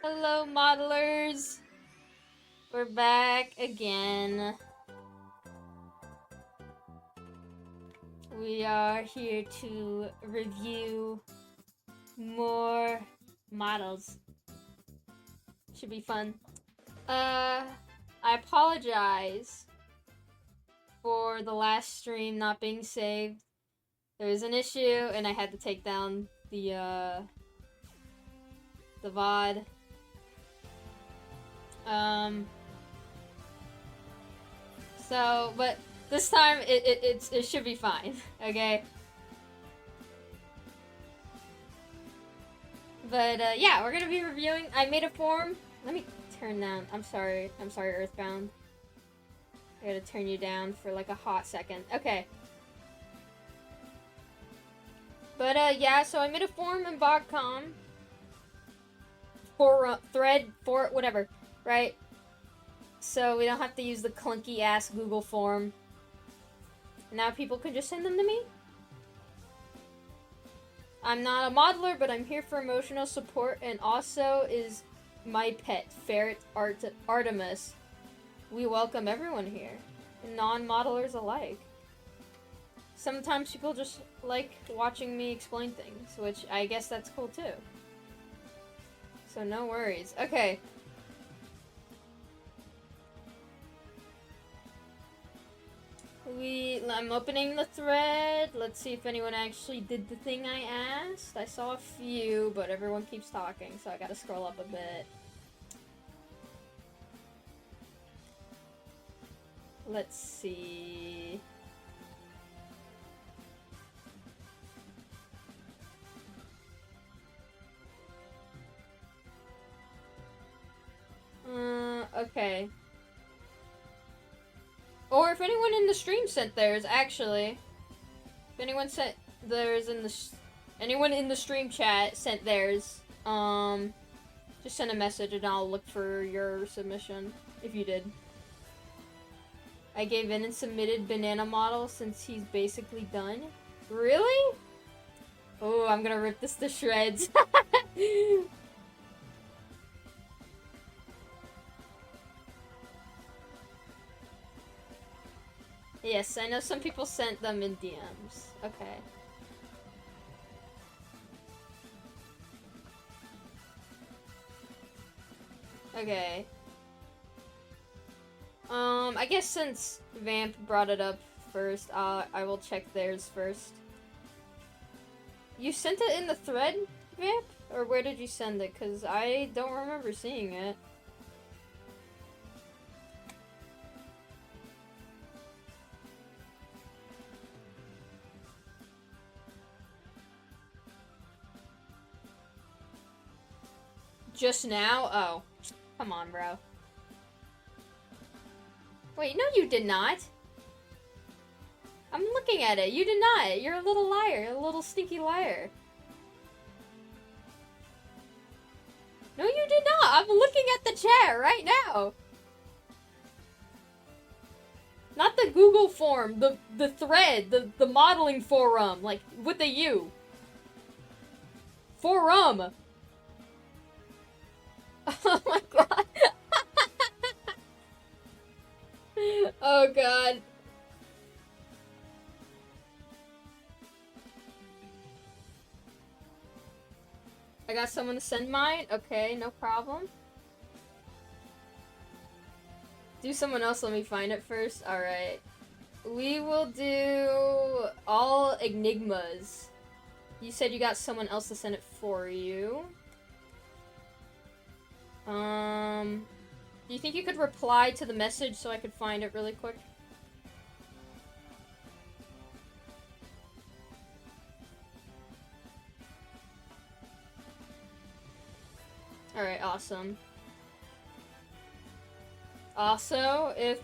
Hello, modelers! We're back again. We are here to review more models. Should be fun. I apologize for the last stream not being saved. There was an issue and I had to take down the VOD. But this time it should be fine, okay? But yeah, we're gonna be reviewing. I made a form. Let me turn down. I'm sorry, Earthbound. I gotta turn you down for like a hot second. Okay. But yeah, so I made a form in BotCom for thread for whatever, right? So we don't have to use the clunky ass Google form. Now people can just send them to me. I'm not a modeler, but I'm here for emotional support, and also is my pet, Ferret Artemis. We welcome everyone here, non-modelers alike. Sometimes people just like watching me explain things, which I guess that's cool too. So no worries. Okay. I'm opening the thread. Let's see if anyone actually did the thing I asked. I saw a few, but everyone keeps talking, so I gotta scroll up a bit. Let's see. Okay. Or if anyone in the stream sent theirs, actually. If anyone sent theirs in the... anyone in the stream chat sent theirs, just send a message and I'll look for your submission, if you did. I gave in and submitted banana model since he's basically done. Really? Oh, I'm gonna rip this to shreds. Yes, I know some people sent them in DMs. Okay. Okay. I guess since Vamp brought it up first, I will check theirs first. You sent it in the thread, Vamp? Or where did you send it? Because I don't remember seeing it. Just now? Oh. Come on, bro. Wait, no you did not. I'm looking at it. You did not. You're a little liar. A little stinky liar. No, you did not. I'm looking at the chat right now. Not the Google form. The thread. The modeling forum. Like, with the U. Forum. Oh my god. Oh god. I got someone to send mine? Okay, no problem. Do someone else, let me find it first. Alright. We will do all enigmas. You said you got someone else to send it for you. Do you think you could reply to the message so I could find it really quick? Alright, awesome. Also, if...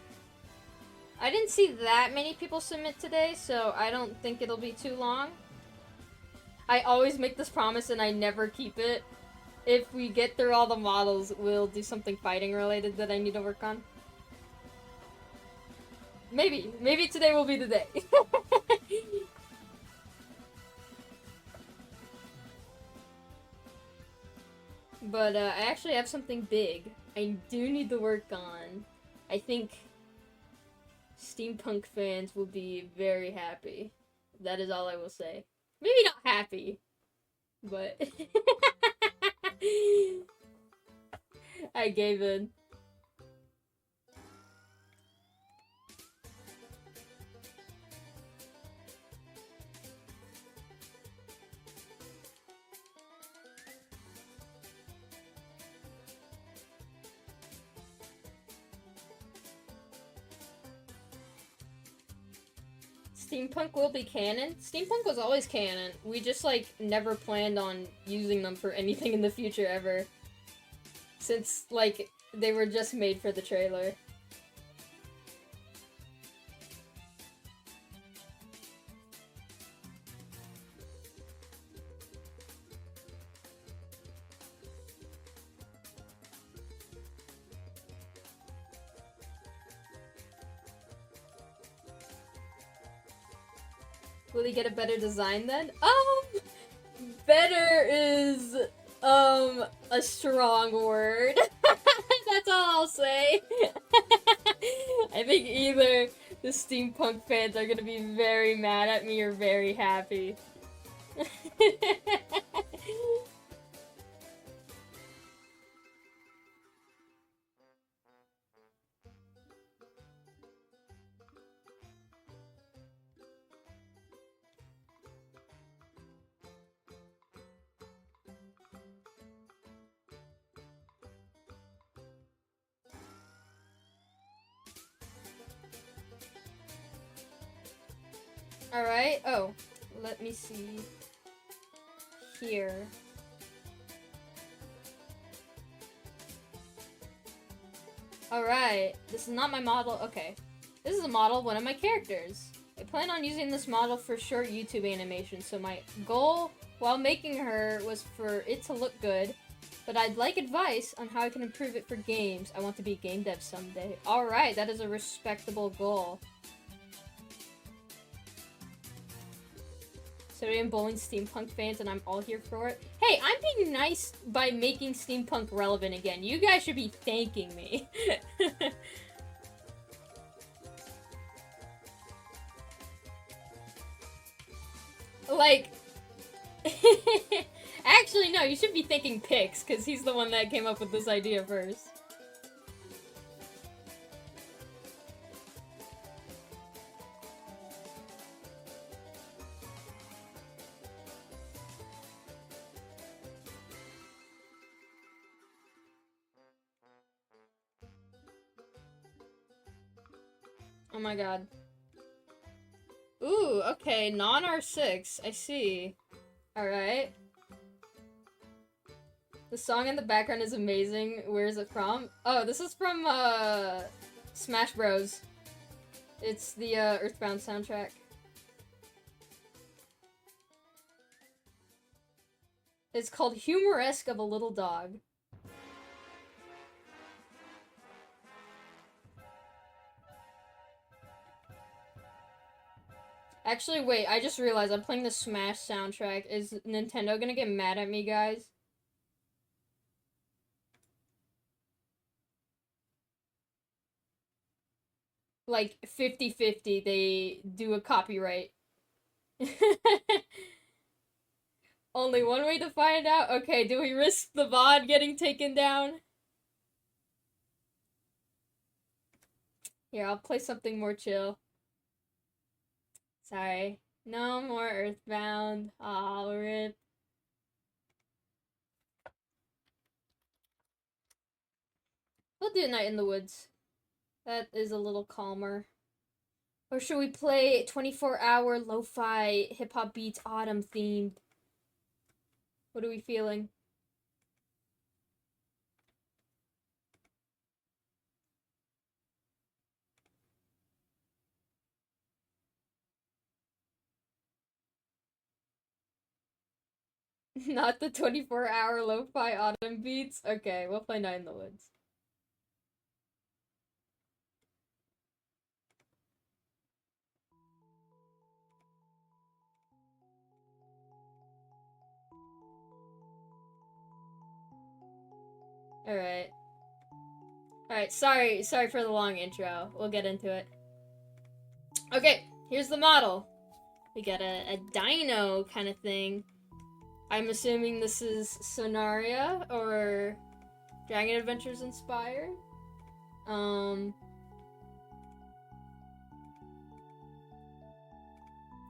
I didn't see that many people submit today, so I don't think it'll be too long. I always make this promise and I never keep it. If we get through all the models, we'll do something fighting related that I need to work on. Maybe. Maybe today will be the day. But I actually have something big I do need to work on. I think steampunk fans will be very happy. That is all I will say. Maybe not happy, but I gave in. Steampunk will be canon? Steampunk was always canon. We just, like, never planned on using them for anything in the future ever. Since, like, they were just made for the trailer. Will he get a better design then? Better is, a strong word. That's all I'll say. I think either the steampunk fans are gonna be very mad at me or very happy. Alright, oh, let me see here. Alright, this is not my model, okay. This is a model of one of my characters. I plan on using this model for short YouTube animation, so my goal while making her was for it to look good, but I'd like advice on how I can improve it for games. I want to be a game dev someday. Alright, that is a respectable goal. So I'm bullying steampunk fans and I'm all here for it. Hey, I'm being nice by making steampunk relevant again. You guys should be thanking me. Like, actually no, you should be thanking Pix, because he's the one that came up with this idea first. Oh my god. Ooh, okay, non-R6, I see. Alright. The song in the background is amazing. Where is it from? Oh, this is from, Smash Bros. It's the, Earthbound soundtrack. It's called Humoresque of a Little Dog. Actually, wait, I just realized I'm playing the Smash soundtrack. Is Nintendo gonna get mad at me, guys? Like, 50-50, they do a copyright. Only one way to find out? Okay, do we risk the VOD getting taken down? Here, I'll play something more chill. Sorry. No more Earthbound. Aw, rip. We'll do Night in the Woods. That is a little calmer. Or should we play 24-hour lo-fi hip-hop beats autumn themed? What are we feeling? Not the 24-hour lo-fi autumn beats? Okay, we'll play Night in the Woods. Alright. Alright, sorry for the long intro. We'll get into it. Okay, here's the model. We got a dino kind of thing. I'm assuming this is Sonaria or Dragon Adventures inspired.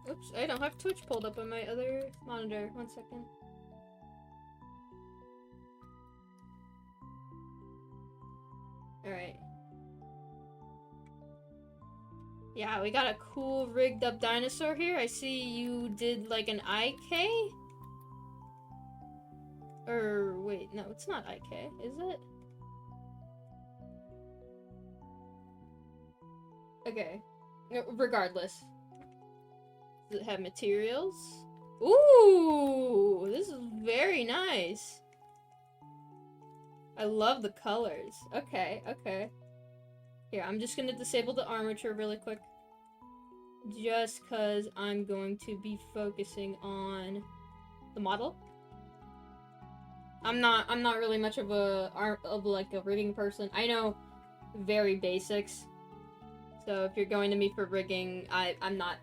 Oops, I don't have Twitch pulled up on my other monitor. 1 second. Alright. Yeah, we got a cool rigged up dinosaur here. I see you did like an IK? Or wait, no, it's not IK, is it? Okay. Regardless. Does it have materials? Ooh! This is very nice. I love the colors. Okay, okay. Here, I'm just gonna disable the armature really quick. Just cause I'm going to be focusing on the model. I'm not really much of a rigging person. I know very basics. So if you're going to me for rigging, I'm not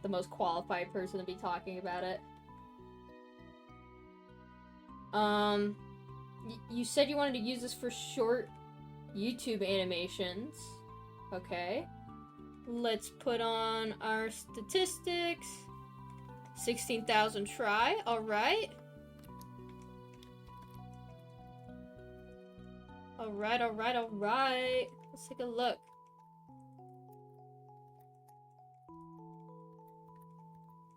the most qualified person to be talking about it. You said you wanted to use this for short YouTube animations. Okay. Let's put on our statistics. 16,000 try. Alright. Alright. Let's take a look.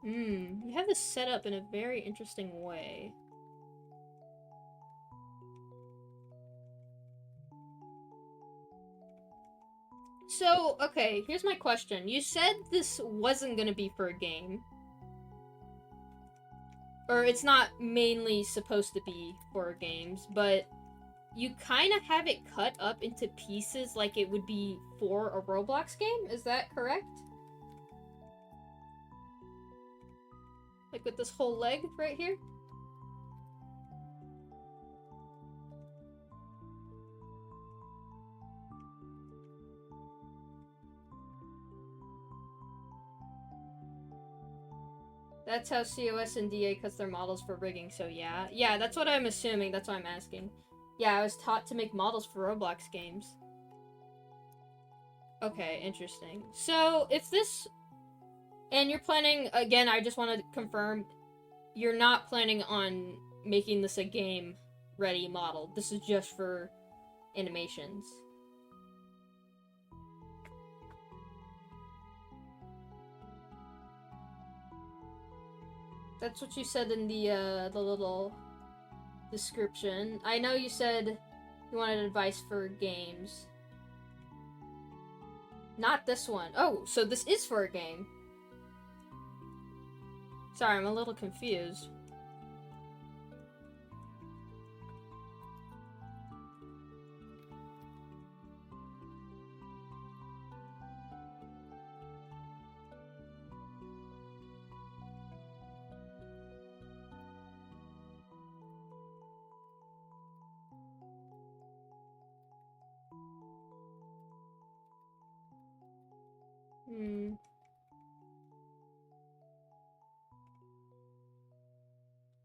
You have this set up in a very interesting way. So, okay, here's my question. You said this wasn't gonna be for a game. Or it's not mainly supposed to be for games, but you kind of have it cut up into pieces like it would be for a Roblox game? Is that correct? Like with this whole leg right here? That's how COS and DA cuts their models for rigging, so yeah. Yeah, that's what I'm assuming, that's why I'm asking. Yeah, I was taught to make models for Roblox games. Okay, interesting. So, if this... And you're planning, again, I just want to confirm, you're not planning on making this a game-ready model. This is just for animations. That's what you said in the little description. I know you said you wanted advice for games. Not this one. Oh, so this is for a game. Sorry, I'm a little confused.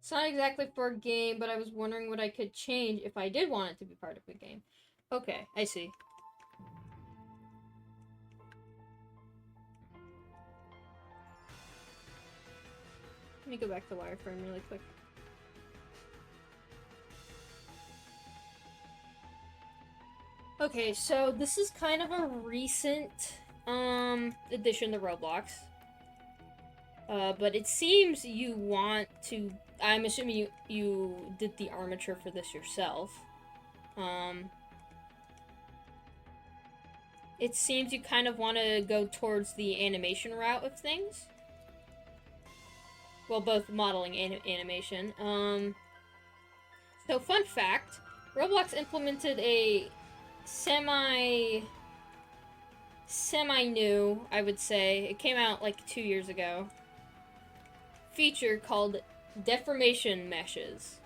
It's not exactly for a game, but I was wondering what I could change if I did want it to be part of a game. Okay, I see. Let me go back to wireframe really quick. Okay, so this is kind of a recent addition to Roblox. But it seems you want to... I'm assuming you did the armature for this yourself. It seems you kind of want to go towards the animation route of things. Well, both modeling and animation. So fun fact, Roblox implemented a semi-new, I would say, it came out like 2 years ago, feature called deformation meshes.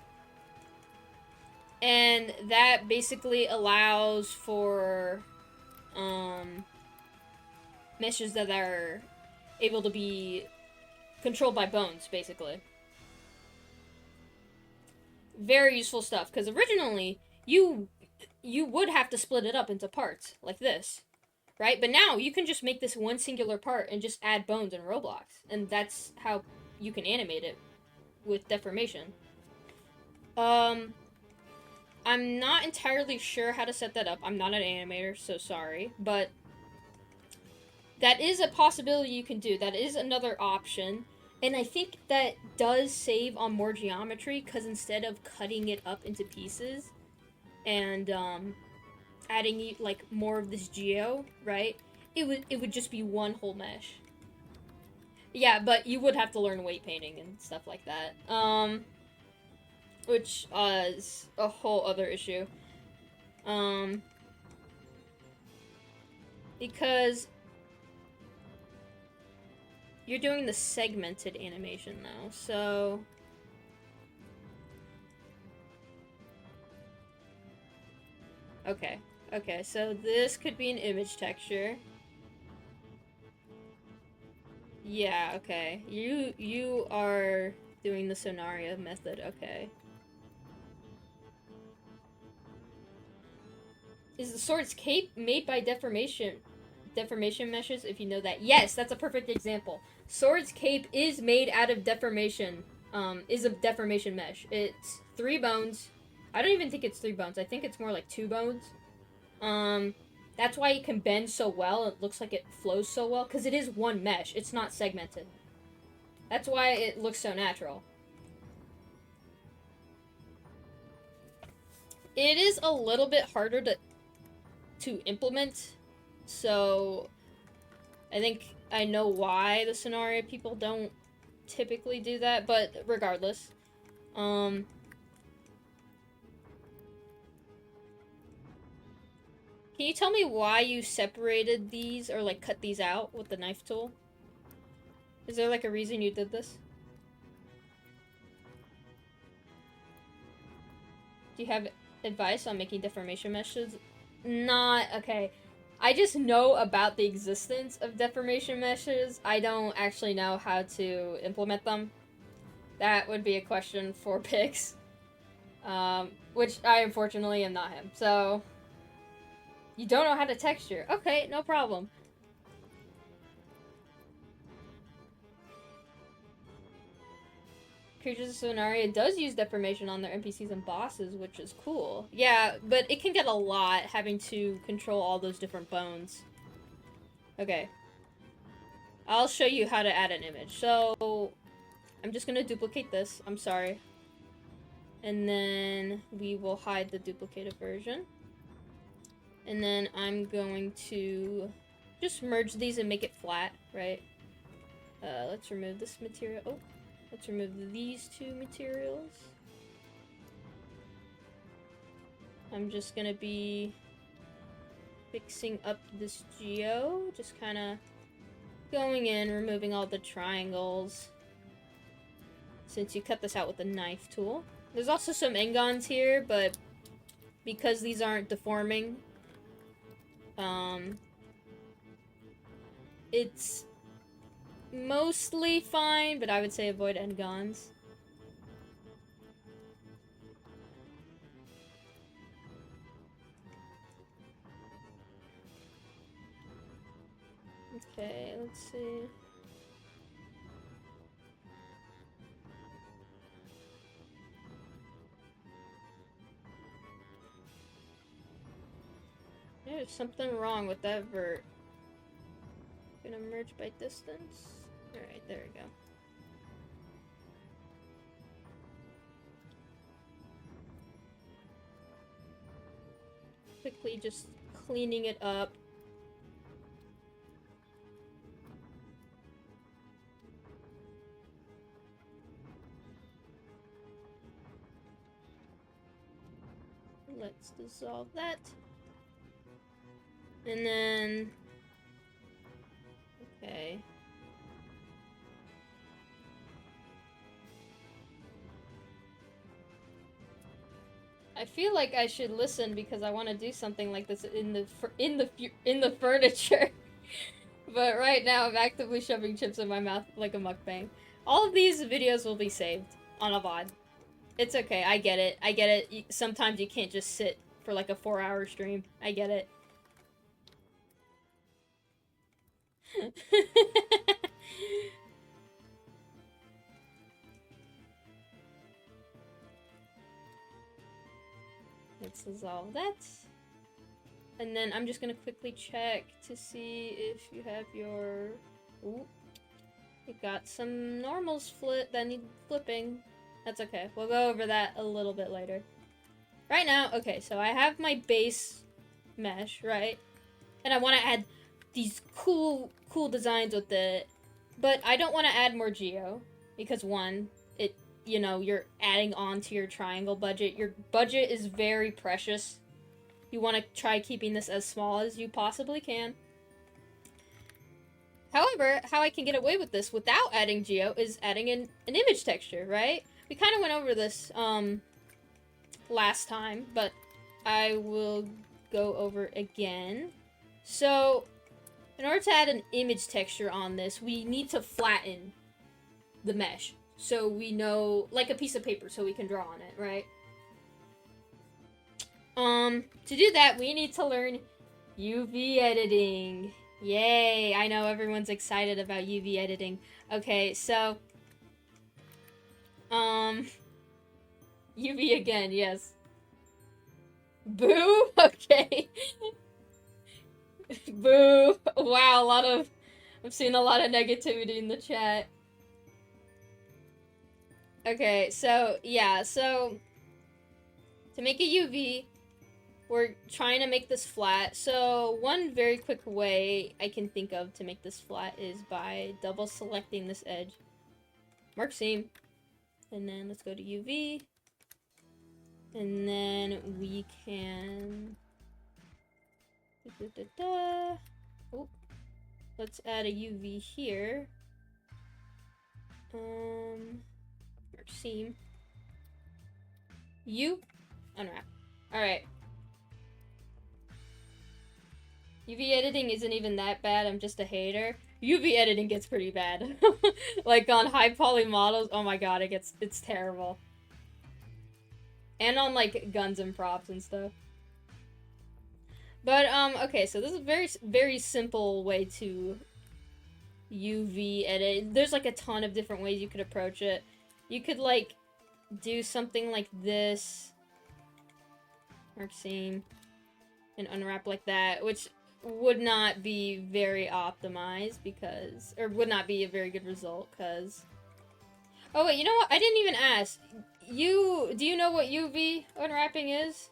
And that basically allows for meshes that are able to be controlled by bones, basically. Very useful stuff, because originally you would have to split it up into parts like this, right? But now you can just make this one singular part and just add bones in Roblox, and that's how you can animate it with deformation. I'm not entirely sure how to set that up. I'm not an animator, so sorry, but that is a possibility you can do. That is another option. And I think that does save on more geometry, because instead of cutting it up into pieces and adding like more of this geo, right? It would just be one whole mesh. Yeah, but you would have to learn weight painting and stuff like that. Which is a whole other issue. Because you're doing the segmented animation now, so okay, so this could be an image texture. Yeah, okay. You are doing the Sonaria method, okay. Is the sword's cape made by deformation meshes, if you know that? Yes, that's a perfect example. Sword's cape is made out of deformation, is a deformation mesh. It's 3 bones. I don't even think it's 3 bones. I think it's more like 2 bones. That's why it can bend so well. It looks like it flows so well, because it is one mesh. It's not segmented. That's why it looks so natural. It is a little bit harder to implement, so I think I know why the Sonaria people don't typically do that, but regardless. Can you tell me why you separated these, or like cut these out with the knife tool? Is there like a reason you did this? Do you have advice on making deformation meshes? Not, okay. I just know about the existence of deformation meshes. I don't actually know how to implement them. That would be a question for Pix. Which I unfortunately am not him. So, you don't know how to texture. Okay, no problem. Creatures of Sonaria does use deformation on their NPCs and bosses, which is cool. Yeah, but it can get a lot having to control all those different bones. Okay. I'll show you how to add an image. So, I'm just gonna duplicate this. I'm sorry. And then we will hide the duplicated version. And then I'm going to just merge these and make it flat, right? Let's remove this material. Oh, let's remove these 2 materials. I'm just gonna be fixing up this geo, just kind of going in, removing all the triangles, since you cut this out with the knife tool. There's also some engons here, but because these aren't deforming, it's mostly fine, but I would say avoid engons. Okay, let's see. There's something wrong with that vert. Gonna merge by distance. Alright, there we go. Quickly just cleaning it up. Let's dissolve that. And then... okay. I feel like I should listen because I want to do something like this in the furniture. But right now I'm actively shoving chips in my mouth like a mukbang. All of these videos will be saved on a VOD. It's okay, I get it. I get it. Sometimes you can't just sit for like a 4-hour stream. I get it. Let's dissolve that. And then I'm just gonna quickly check to see if you have your... Ooh. You got some normals that need flipping. That's okay. We'll go over that a little bit later. Right now, okay, so I have my base mesh, right? And I want to add these cool designs with it. But I don't want to add more geo. Because one, you know, you're adding on to your triangle budget. Your budget is very precious. You want to try keeping this as small as you possibly can. However, how I can get away with this without adding geo is adding an image texture, right? We kind of went over this last time, but I will go over again. So, in order to add an image texture on this, we need to flatten the mesh. So we know, like a piece of paper, so we can draw on it, right? To do that, we need to learn UV editing. Yay! I know everyone's excited about UV editing. Okay, so... UV again, yes. Boo? Okay. Boo. Wow, I'm seeing a lot of negativity in the chat. Okay, so, yeah, so... To make a UV, we're trying to make this flat. So, one very quick way I can think of to make this flat is by double selecting this edge. Mark seam. And then let's go to UV. And then we can... Oh. Let's add a UV here. Mark seam. Unwrap. Alright. UV editing isn't even that bad, I'm just a hater. UV editing gets pretty bad. Like on high poly models, oh my god, it's terrible. And on like guns and props and stuff. But okay, so this is a very very simple way to UV edit. There's like a ton of different ways you could approach it. You could like do something like this. Mark seam and unwrap like that, which would not be very optimized because, or would not be a very good result because... Oh wait, you know what? I didn't even ask. Do you know what UV unwrapping is?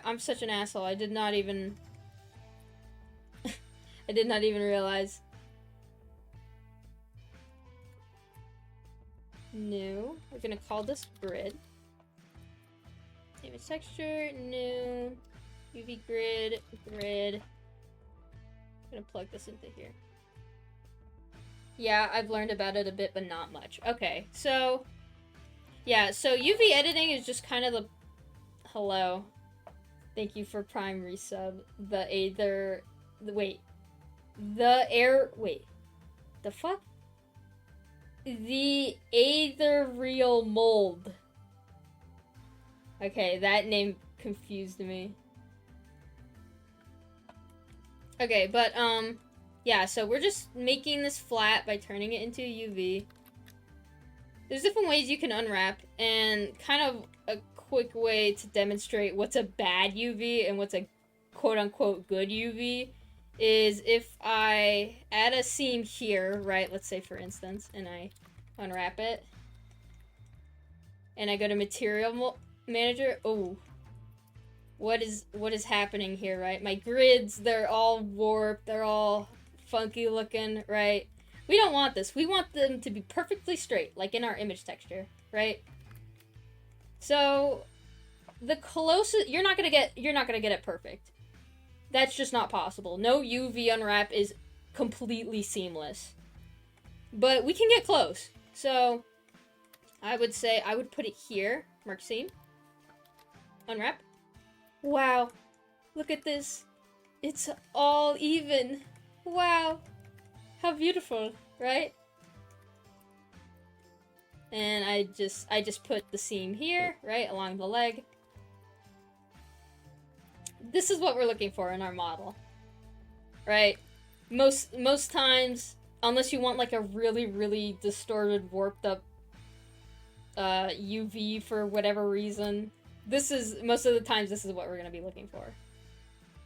I'm such an asshole. I did not even... I did not even realize. New. We're gonna call this grid. Image texture, new. UV grid. I'm gonna plug this into here. Yeah, I've learned about it a bit, but not much. Okay, so... Yeah, so UV editing is just kind of the... Hello. Thank you for Prime resub. Wait. The fuck? The ethereal mold. Okay, that name confused me. Okay, but, yeah, so we're just making this flat by turning it into UV. There's different ways you can unwrap, and kind of a quick way to demonstrate what's a bad UV and what's a quote-unquote good UV is if I add a seam here, right, let's say for instance, and I unwrap it, and I go to Material Manager, oh, what is happening here, right? My grids, they're all warped, they're all funky looking, right? We don't want this. We want them to be perfectly straight, like in our image texture, right? So, the closest, you're not gonna get it perfect. That's just not possible. No UV unwrap is completely seamless. But we can get close. So, I would say I would put it here, mark seam. unwrap. Wow, look at this. It's all even. Wow, how beautiful, right? And I just put the seam here, right, along the leg. This is what we're looking for in our model, right? Most times, unless you want like a really distorted, warped up UV for whatever reason, most of the times this is what we're gonna be looking for.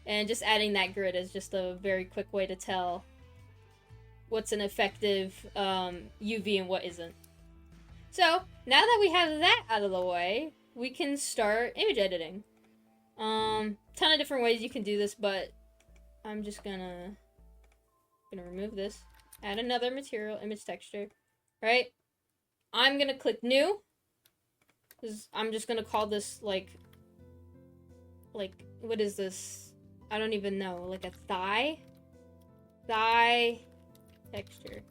And just adding that grid is just a very quick way to tell what's an effective UV and what isn't. So, now that we have that out of the way, we can start image editing. Ton of different ways you can do this, but I'm just gonna remove this. Add another material, image texture, right? I'm gonna click new. I'm just gonna call this like, what is this? I don't even know, like a thigh texture.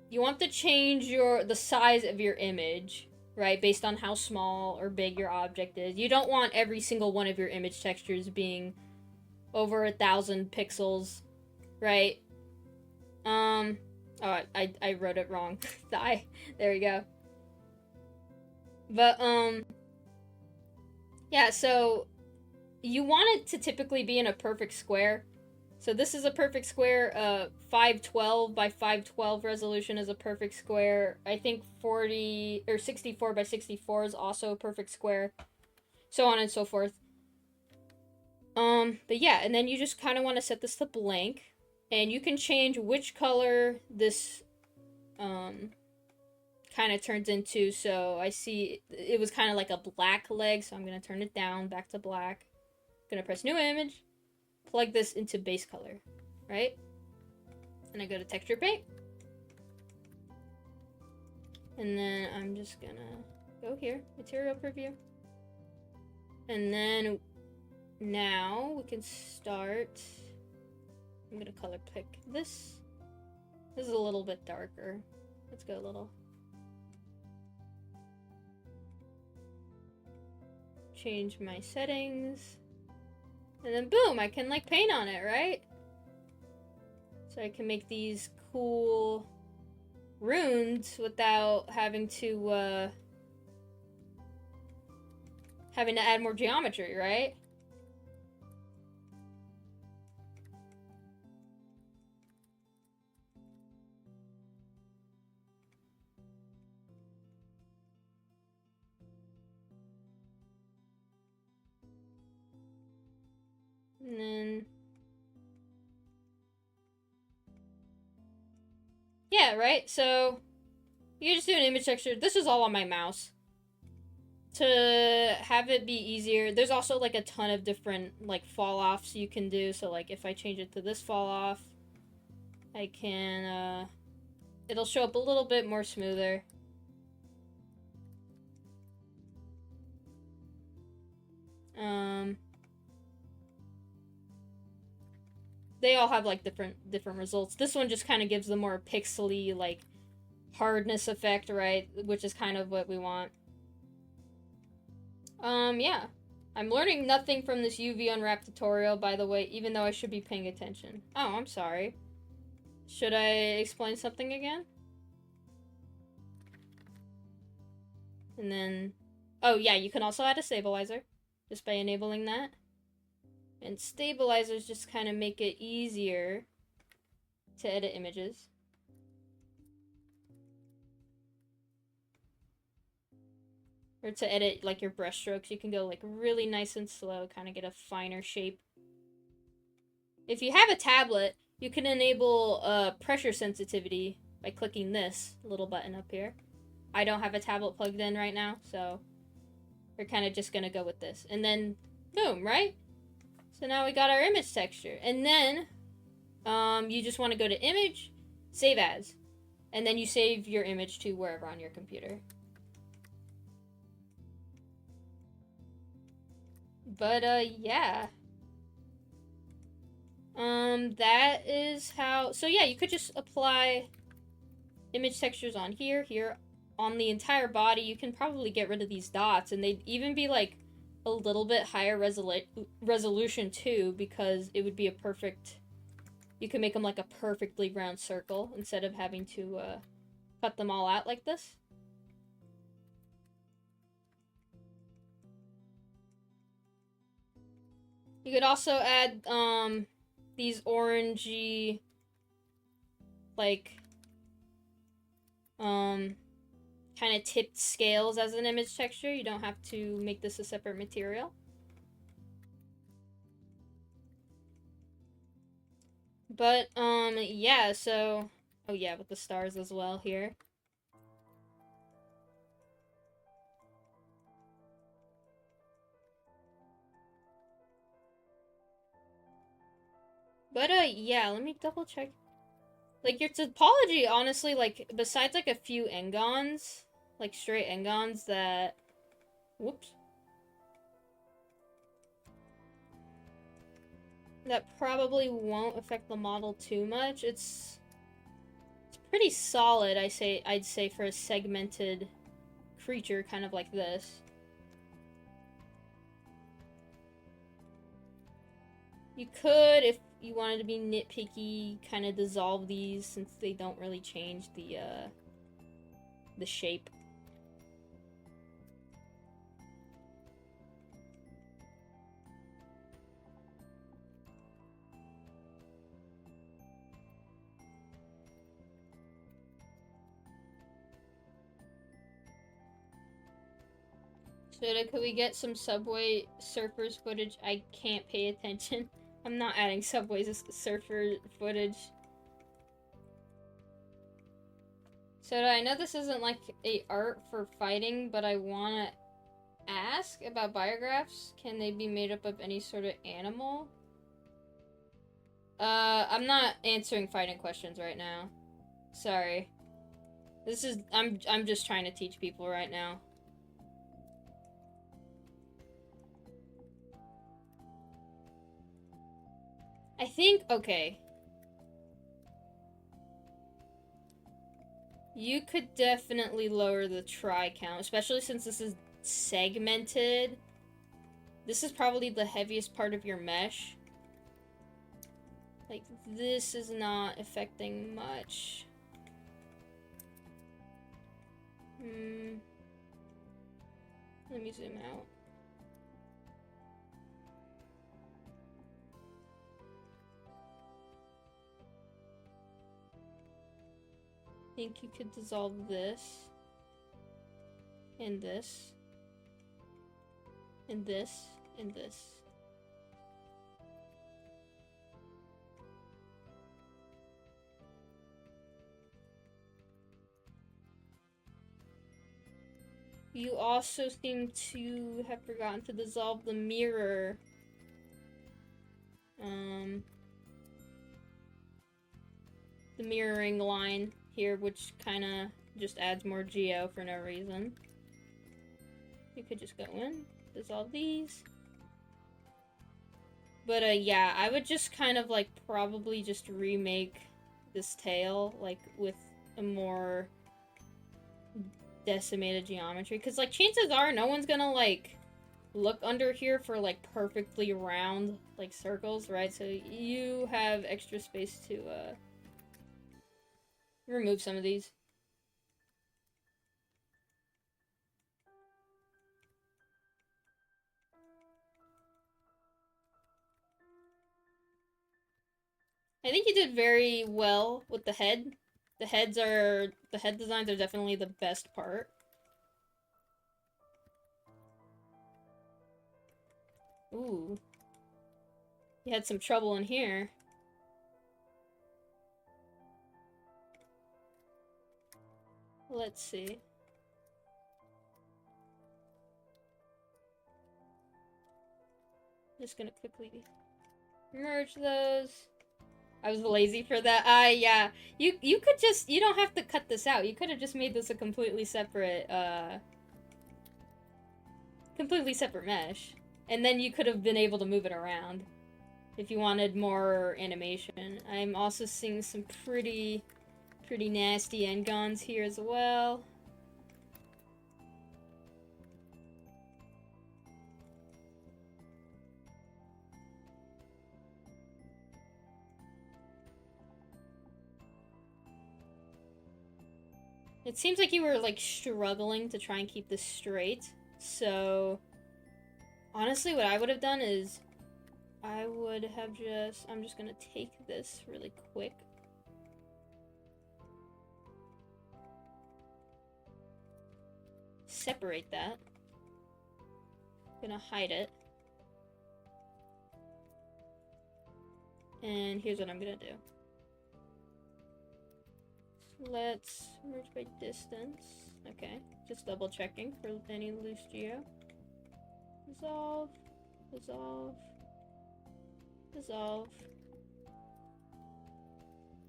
You want to change the size of your image, right, based on how small or big your object is. You don't want every single one of your image textures being over 1,000 pixels, right? Oh, I wrote it wrong. Thigh. There we go. But, yeah, so you want it to typically be in a perfect square. So this is a perfect square. 512 by 512 resolution is a perfect square. I think 64 by 64 is also a perfect square. So on and so forth. But yeah, and then you just kind of want to set this to blank. And you can change which color this, kind of turns into. So I see it was kind of like a black leg, so I'm going to turn it down back to black. Going to press new image. Plug this into base color, right? And I go to texture paint. And then I'm just gonna go here, material preview. And then now we can start. I'm gonna color pick this. This is a little bit darker. Let's go a little. Change my settings. And then boom, I can like paint on it, right? So I can make these cool runes without having to add more geometry, right? And then, yeah, right? So, you just do an image texture. This is all on my mouse. To have it be easier, there's also, like, a ton of different, like, fall-offs you can do. So, like, if I change it to this fall-off, I can, it'll show up a little bit more smoother. They all have like different results. This one just kind of gives the more pixely like hardness effect, right? Which is kind of what we want. Yeah. I'm learning nothing from this UV unwrap tutorial, by the way, even though I should be paying attention. Oh, I'm sorry. Should I explain something again? And then, oh yeah, you can also add a stabilizer just by enabling that. And stabilizers just kind of make it easier to edit images. Or to edit like your brush strokes, you can go like really nice and slow, kind of get a finer shape. If you have a tablet, you can enable pressure sensitivity by clicking this little button up here. I don't have a tablet plugged in right now, so we're kind of just gonna go with this. And then, boom, right? So now we got our image texture. And then, you just want to go to image, save as. And then you save your image to wherever on your computer. But, yeah. That is how... So, yeah, you could just apply image textures on here, on the entire body, you can probably get rid of these dots, and they'd even be like a little bit higher resolution too, because it would be a perfect. You can make them like a perfectly round circle instead of having to cut them all out like this. You could also add these orangey like kind of tipped scales as an image texture. You don't have to make this a separate material. But yeah, so oh yeah, with the stars as well here. But yeah, let me double check. Like, your topology, honestly, like, besides, like, a few engons, like, straight engons that... Whoops. That probably won't affect the model too much. It's pretty solid, I'd say, for a segmented creature kind of like this. You could, if you wanted to be nitpicky, kind of dissolve these since they don't really change the shape. Soda, could we get some Subway Surfers footage? I can't pay attention. I'm not adding Subway Surfer footage. Soda, I know this isn't like a art for fighting, but I wanna ask about biographs. Can they be made up of any sort of animal? I'm not answering fighting questions right now. Sorry. I'm just trying to teach people right now. I think, okay. You could definitely lower the try count, especially since this is segmented. This is probably the heaviest part of your mesh. Like, this is not affecting much. Let me zoom out. I think you could dissolve this, and this, and this, and this. You also seem to have forgotten to dissolve the mirror. The mirroring line here, which kind of just adds more geo for no reason. You could just go in, dissolve these. But yeah, I would just kind of like probably just remake this tail like with a more decimated geometry, because like chances are no one's gonna like look under here for like perfectly round like circles, right? So you have extra space to remove some of these. I think you did very well with the head. The head designs are definitely the best part. Ooh. You had some trouble in here. Let's see. Just gonna quickly merge those. I was lazy for that. Yeah. You could just, you don't have to cut this out. You could have just made this a completely separate mesh. And then you could have been able to move it around if you wanted more animation. I'm also seeing some pretty nasty engons here as well. It seems like you were, like, struggling to try and keep this straight. So, honestly, what I would have done is I would have I'm just gonna take this really quick. Separate that. Gonna hide it. And here's what I'm gonna do. Let's merge by distance. Okay, just double checking for any loose geo. Dissolve, dissolve, dissolve.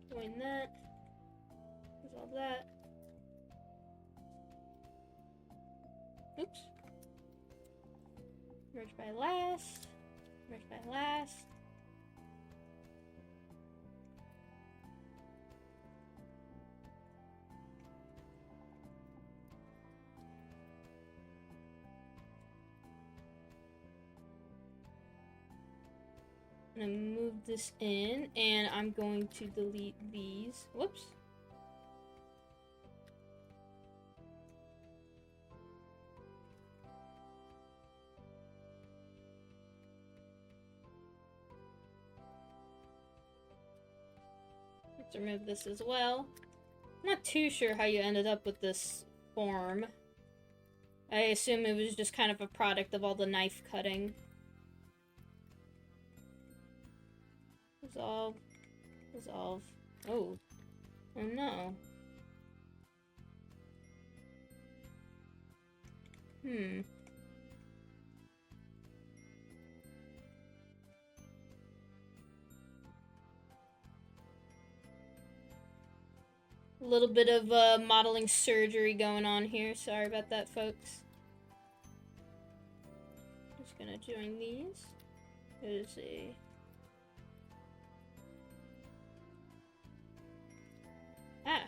Join that. Dissolve that. Oops. Merge by last. Merge by last. I'm gonna move this in, and I'm going to delete these. Whoops. Let's remove this as well. I'm not too sure how you ended up with this form. I assume it was just kind of a product of all the knife cutting. Dissolve. Dissolve. Oh. Oh no. A little bit of modeling surgery going on here. Sorry about that, folks. Just gonna join these. There's a... Ah!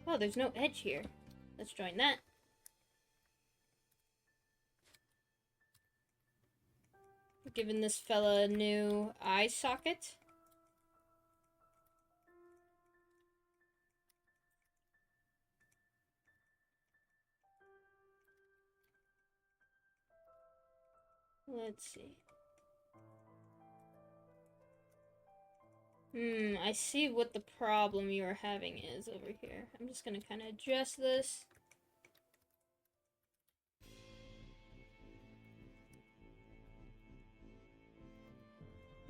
Oh, there's no edge here. Let's join that. Giving this fella a new eye socket. Let's see. I see what the problem you are having is over here. I'm just gonna kind of adjust this.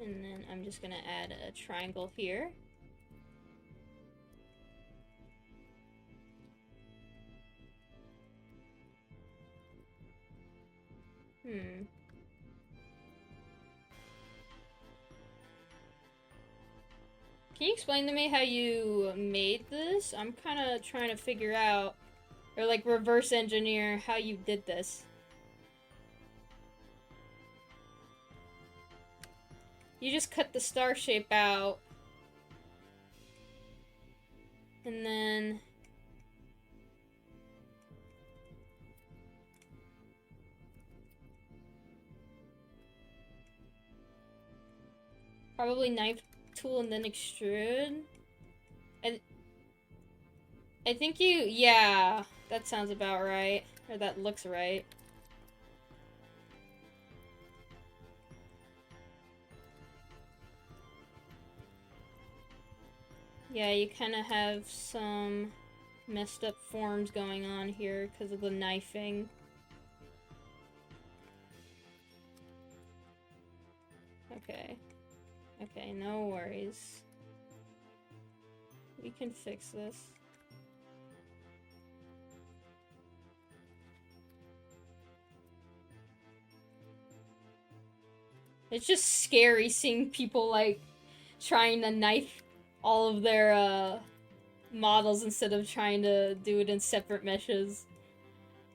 And then I'm just gonna add a triangle here. Can you explain to me how you made this? I'm kind of trying to figure out, or like reverse engineer how you did this. You just cut the star shape out. And then... probably knife tool and then extrude. And I think you... yeah, that sounds about right. Or that looks right. Yeah, you kind of have some messed up forms going on here because of the knifing. Okay. Okay, no worries. We can fix this. It's just scary seeing people, like, trying to knife all of their, models instead of trying to do it in separate meshes.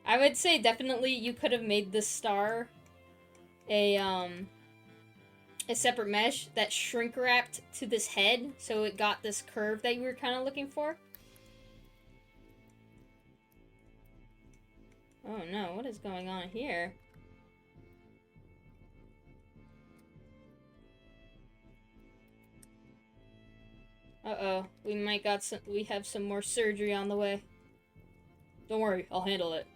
I would say definitely you could have made this star a separate mesh that shrink wrapped to this head, so it got this curve that you were kind of looking for. Oh no, what is going on here? Uh-oh, we have some more surgery on the way. Don't worry, I'll handle it.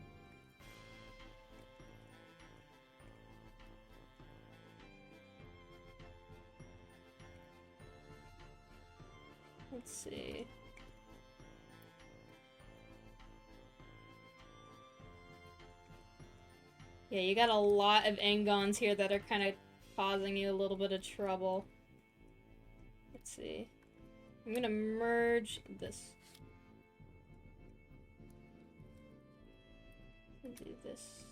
Let's see. Yeah, you got a lot of Engons here that are kind of causing you a little bit of trouble. Let's see. I'm gonna merge this. I'll do this.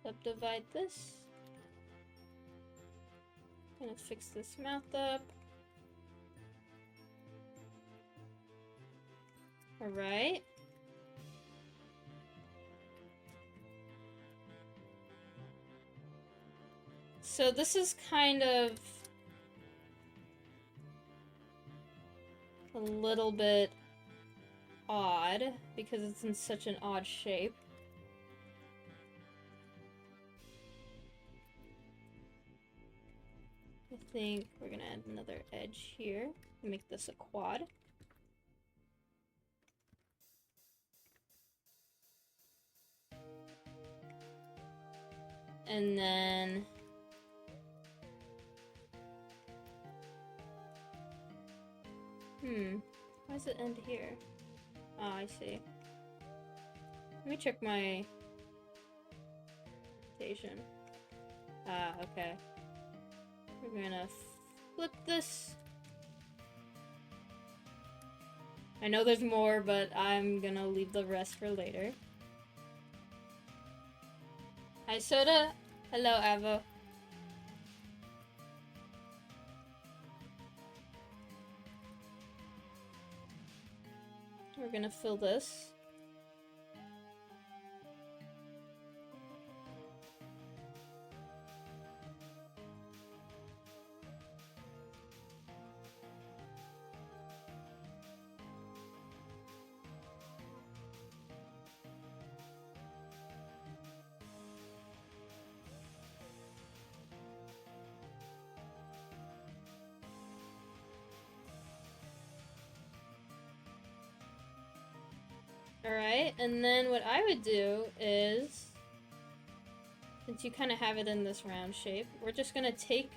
Subdivide this. Gonna fix this mouth up. Alright. So this is kind of a little bit odd because it's in such an odd shape. I think we're gonna add another edge here and make this a quad. And then why does it end here? Oh, I see. Let me check my station. Ah, okay. We're gonna flip this. I know there's more, but I'm gonna leave the rest for later. Hi, Soda. Hello, Avo. We're gonna fill this. Alright, and then what I would do is, since you kind of have it in this round shape, we're just gonna take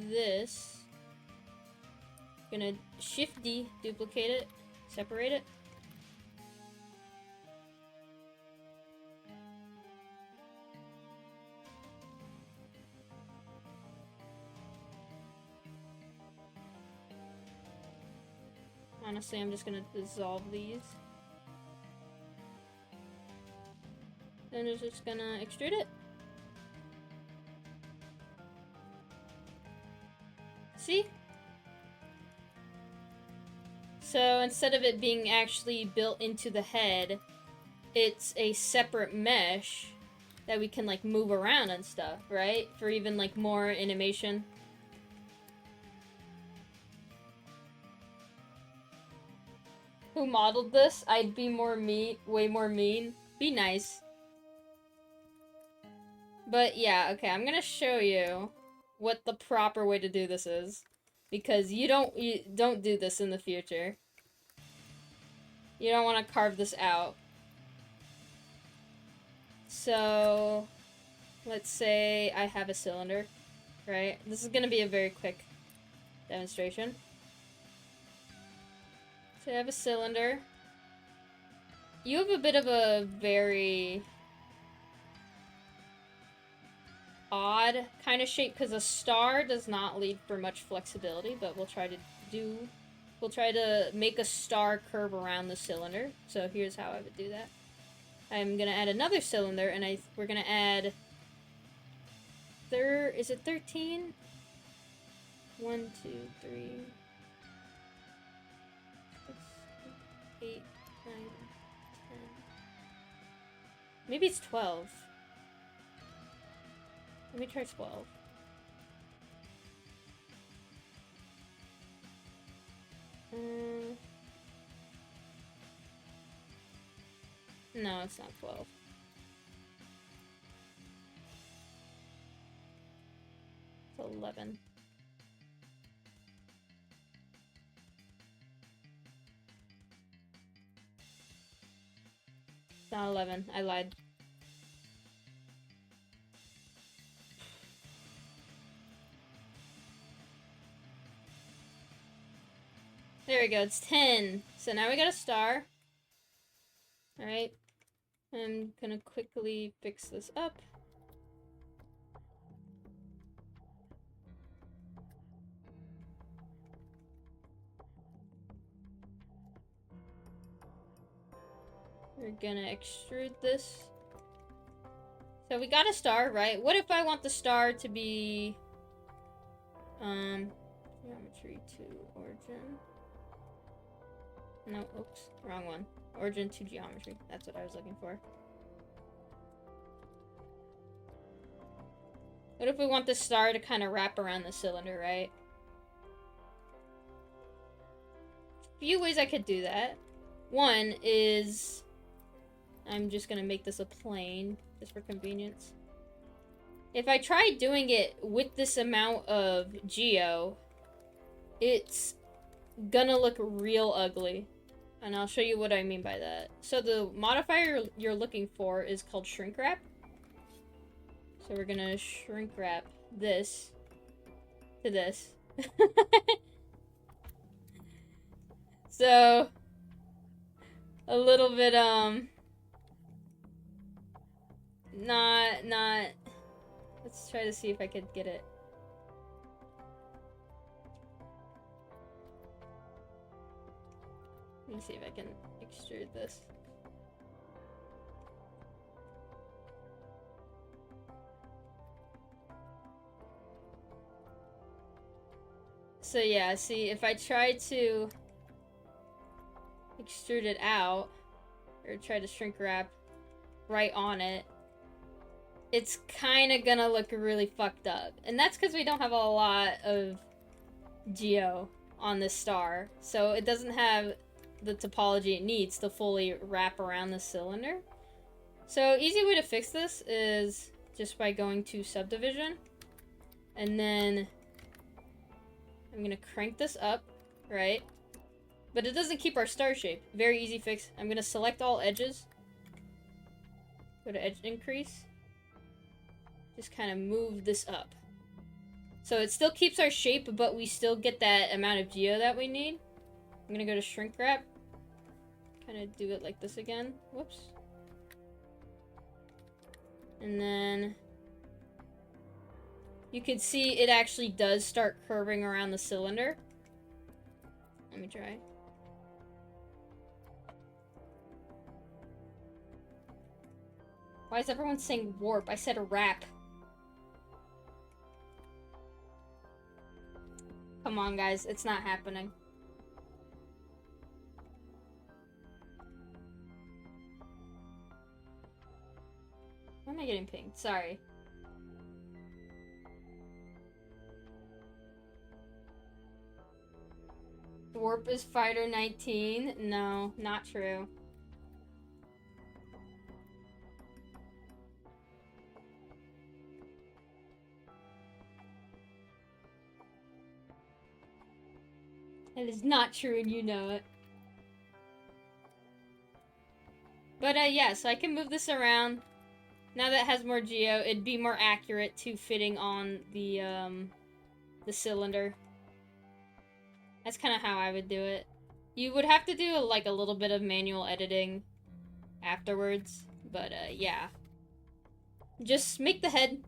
this, gonna Shift D, duplicate it, separate it. Honestly, I'm just gonna dissolve these. Then it's just gonna extrude it. See? So instead of it being actually built into the head, it's a separate mesh that we can like move around and stuff, right? For even like more animation. Who modeled this? I'd be more mean, way more mean. Be nice. But yeah, okay, I'm gonna show you what the proper way to do this is. Because you don't do this in the future. You don't want to carve this out. So, let's say I have a cylinder, right? This is gonna be a very quick demonstration. So I have a cylinder. You have a bit of a very odd kind of shape because a star does not leave for much flexibility, but we'll try to make a star curve around the cylinder. So here's how I would do that. I'm gonna add another cylinder, and we're gonna add is it 13? 1, 2, 3. 8, 9, 10. Maybe it's 12. Let me try 12. No, it's not 12. It's 11. It's not 11. I lied. There we go, it's 10. So now we got a star. Alright. I'm gonna quickly fix this up. We're gonna extrude this. So we got a star, right? What if I want the star to be... geometry to origin. No, oops, wrong one. Origin to geometry. That's what I was looking for. What if we want the star to kind of wrap around the cylinder, right? A few ways I could do that. One is... I'm just gonna make this a plane, just for convenience. If I try doing it with this amount of geo, it's gonna look real ugly. And I'll show you what I mean by that. So the modifier you're looking for is called shrink wrap. So we're gonna shrink wrap this to this. So a little bit not let's try to see if I could get it. Let me see if I can extrude this. So yeah, see, if I try to extrude it out, or try to shrink wrap right on it, it's kind of gonna look really fucked up. And that's because we don't have a lot of geo on this star, so it doesn't have the topology it needs to fully wrap around the cylinder. So easy way to fix this is just by going to subdivision, and then I'm gonna crank this up, right? But it doesn't keep our star shape. Very easy fix. I'm gonna select all edges, go to edge increase, just kind of move this up. So it still keeps our shape, but we still get that amount of geo that we need. I'm gonna go to shrink wrap, kind of do it like this again. Whoops. And then you can see it actually does start curving around the cylinder. Let me try. Why is everyone saying warp? I said wrap. Come on, guys. It's not happening. Why am I getting pinged? Sorry. Warp is Fighter 19? No, not true. It is not true, and you know it. But yeah, so I can move this around. Now that it has more geo, it'd be more accurate to fitting on the cylinder. That's kind of how I would do it. You would have to do like a little bit of manual editing afterwards, but yeah. Just make the head.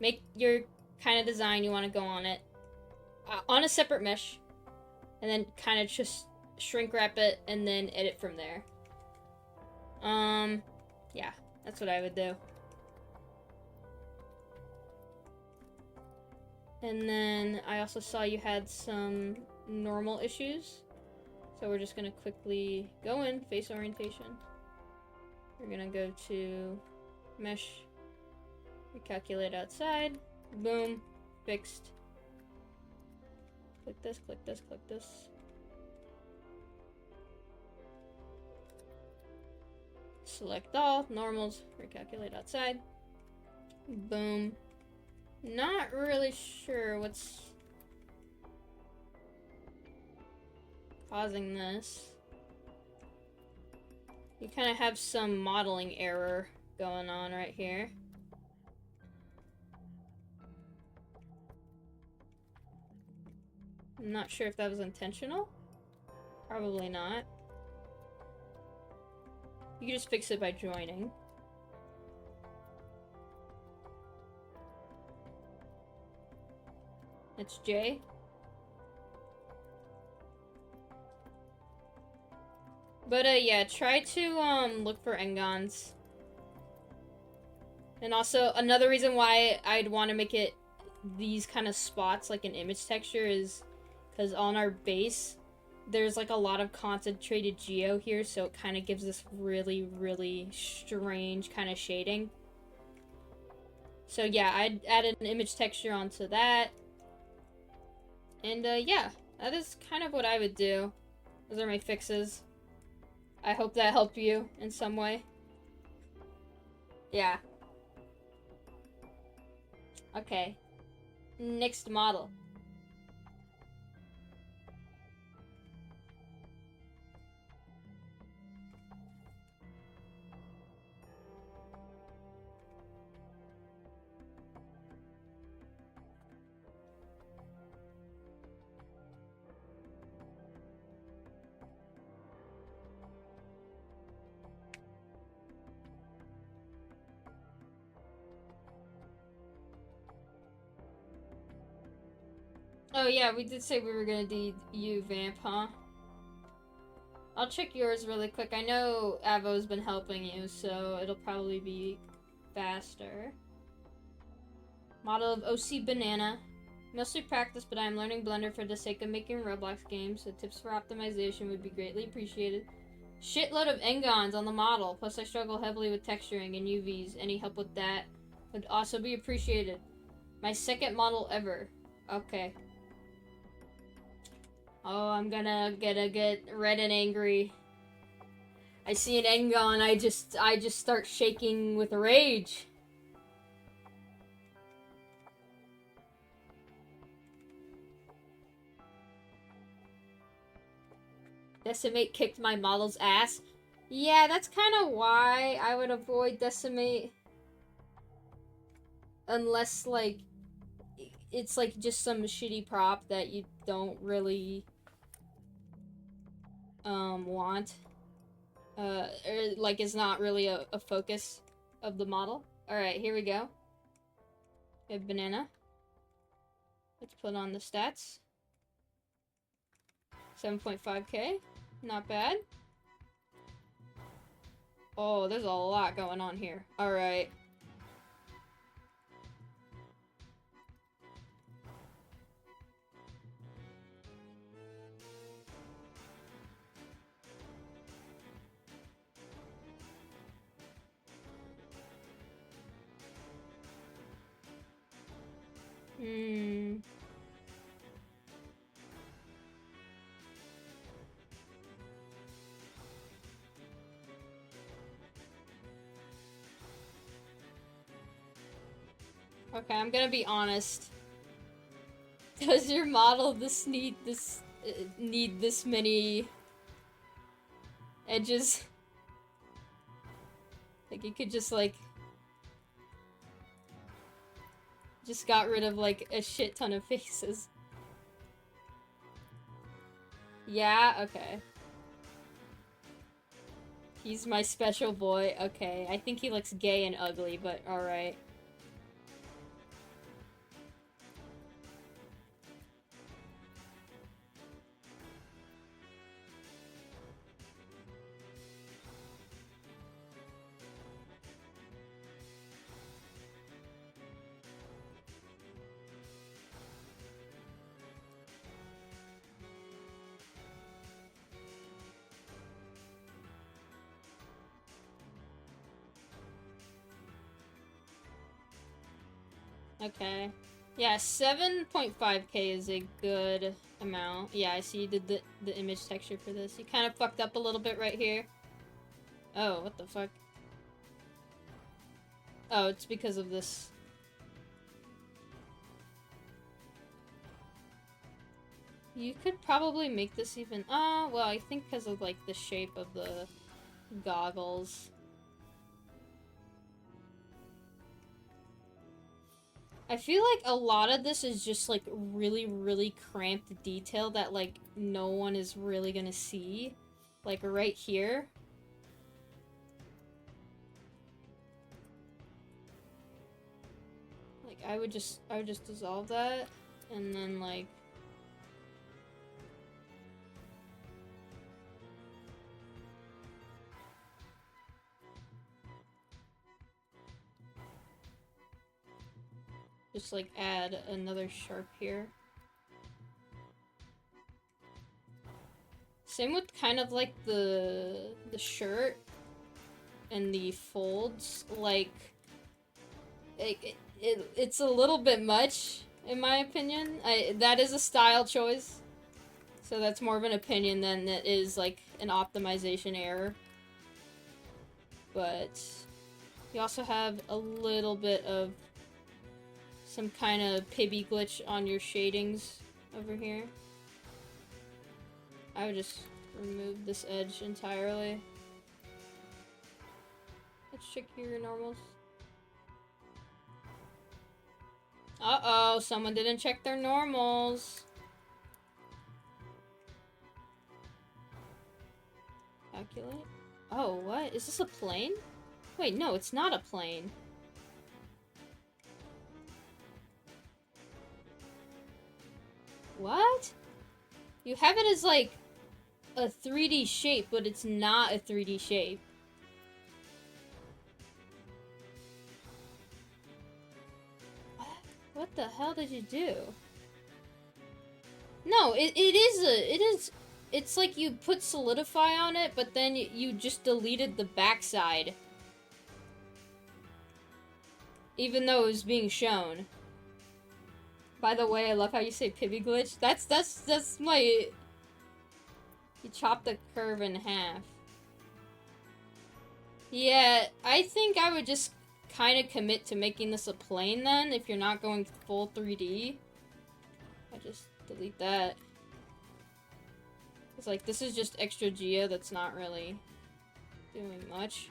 Make your kind of design you want to go on it. On a separate mesh. And then kind of just shrink wrap it and then edit from there. Yeah, that's what I would do. And then I also saw you had some normal issues. So we're just gonna quickly go in, face orientation. We're gonna go to mesh, recalculate outside, boom, fixed. Click this, click this, click this. Select all, normals, recalculate outside, boom. Not really sure what's causing this. You kind of have some modeling error going on right here. I'm not sure if that was intentional. Probably not. You can just fix it by joining. It's J. But yeah, try to look for engons. And also another reason why I'd want to make it these kind of spots like an image texture is because on our base there's like a lot of concentrated geo here, so it kind of gives this really, really strange kind of shading. So yeah, I'd add an image texture onto that. And yeah, that is kind of what I would do. Those are my fixes. I hope that helped you in some way. Yeah. Okay. Next model. Oh yeah, we did say we were gonna need you, Vamp, huh? I'll check yours really quick. I know Avo's been helping you, so it'll probably be faster. Model of OC Banana. Mostly practice, but I am learning Blender for the sake of making Roblox games, so tips for optimization would be greatly appreciated. Shitload of engons on the model, plus I struggle heavily with texturing and UVs. Any help with that would also be appreciated. My second model ever. Okay. Oh, I'm gonna get red and angry. I see an engon, I just start shaking with rage. Decimate kicked my model's ass. Yeah, that's kind of why I would avoid Decimate. Unless, like, it's like just some shitty prop that you don't really want. Or like is not really a focus of the model. Alright, here we go. We have banana. Let's put on the stats. 7.5k. Not bad. Oh, there's a lot going on here. Alright. Okay, I'm gonna be honest. Does your model need this many edges? Like you could just like got rid of like a shit ton of faces. Yeah, okay. He's my special boy. Okay, I think he looks gay and ugly, but alright. Okay. Yeah, 7.5k is a good amount. Yeah, I see you did the image texture for this. You kind of fucked up a little bit right here. Oh, what the fuck? Oh, it's because of this. You could probably make this even... well, I think because of, like, the shape of the goggles. I feel like a lot of this is just, like, really, really cramped detail that, like, no one is really gonna see. Like, right here. Like, I would just dissolve that, and then, like... just, like, add another sharp here. Same with kind of, like, the shirt and the folds. Like, it's a little bit much, in my opinion. That is a style choice. So that's more of an opinion than it is, like, an optimization error. But you also have a little bit of some kind of pibby glitch on your shadings over here. I would just remove this edge entirely. Let's check your normals. Uh-oh, someone didn't check their normals. Calculate. Oh, what? Is this a plane? Wait, no, it's not a plane. What? You have it as, like, a 3D shape, but it's not a 3D shape. What the hell did you do? No, it's like you put solidify on it, but then you just deleted the backside. Even though it was being shown. By the way, I love how you say pibby glitch. That's my... You chopped the curve in half. Yeah, I think I would just kind of commit to making this a plane then, if you're not going full 3D. I just delete that. It's like, this is just extra geo that's not really doing much.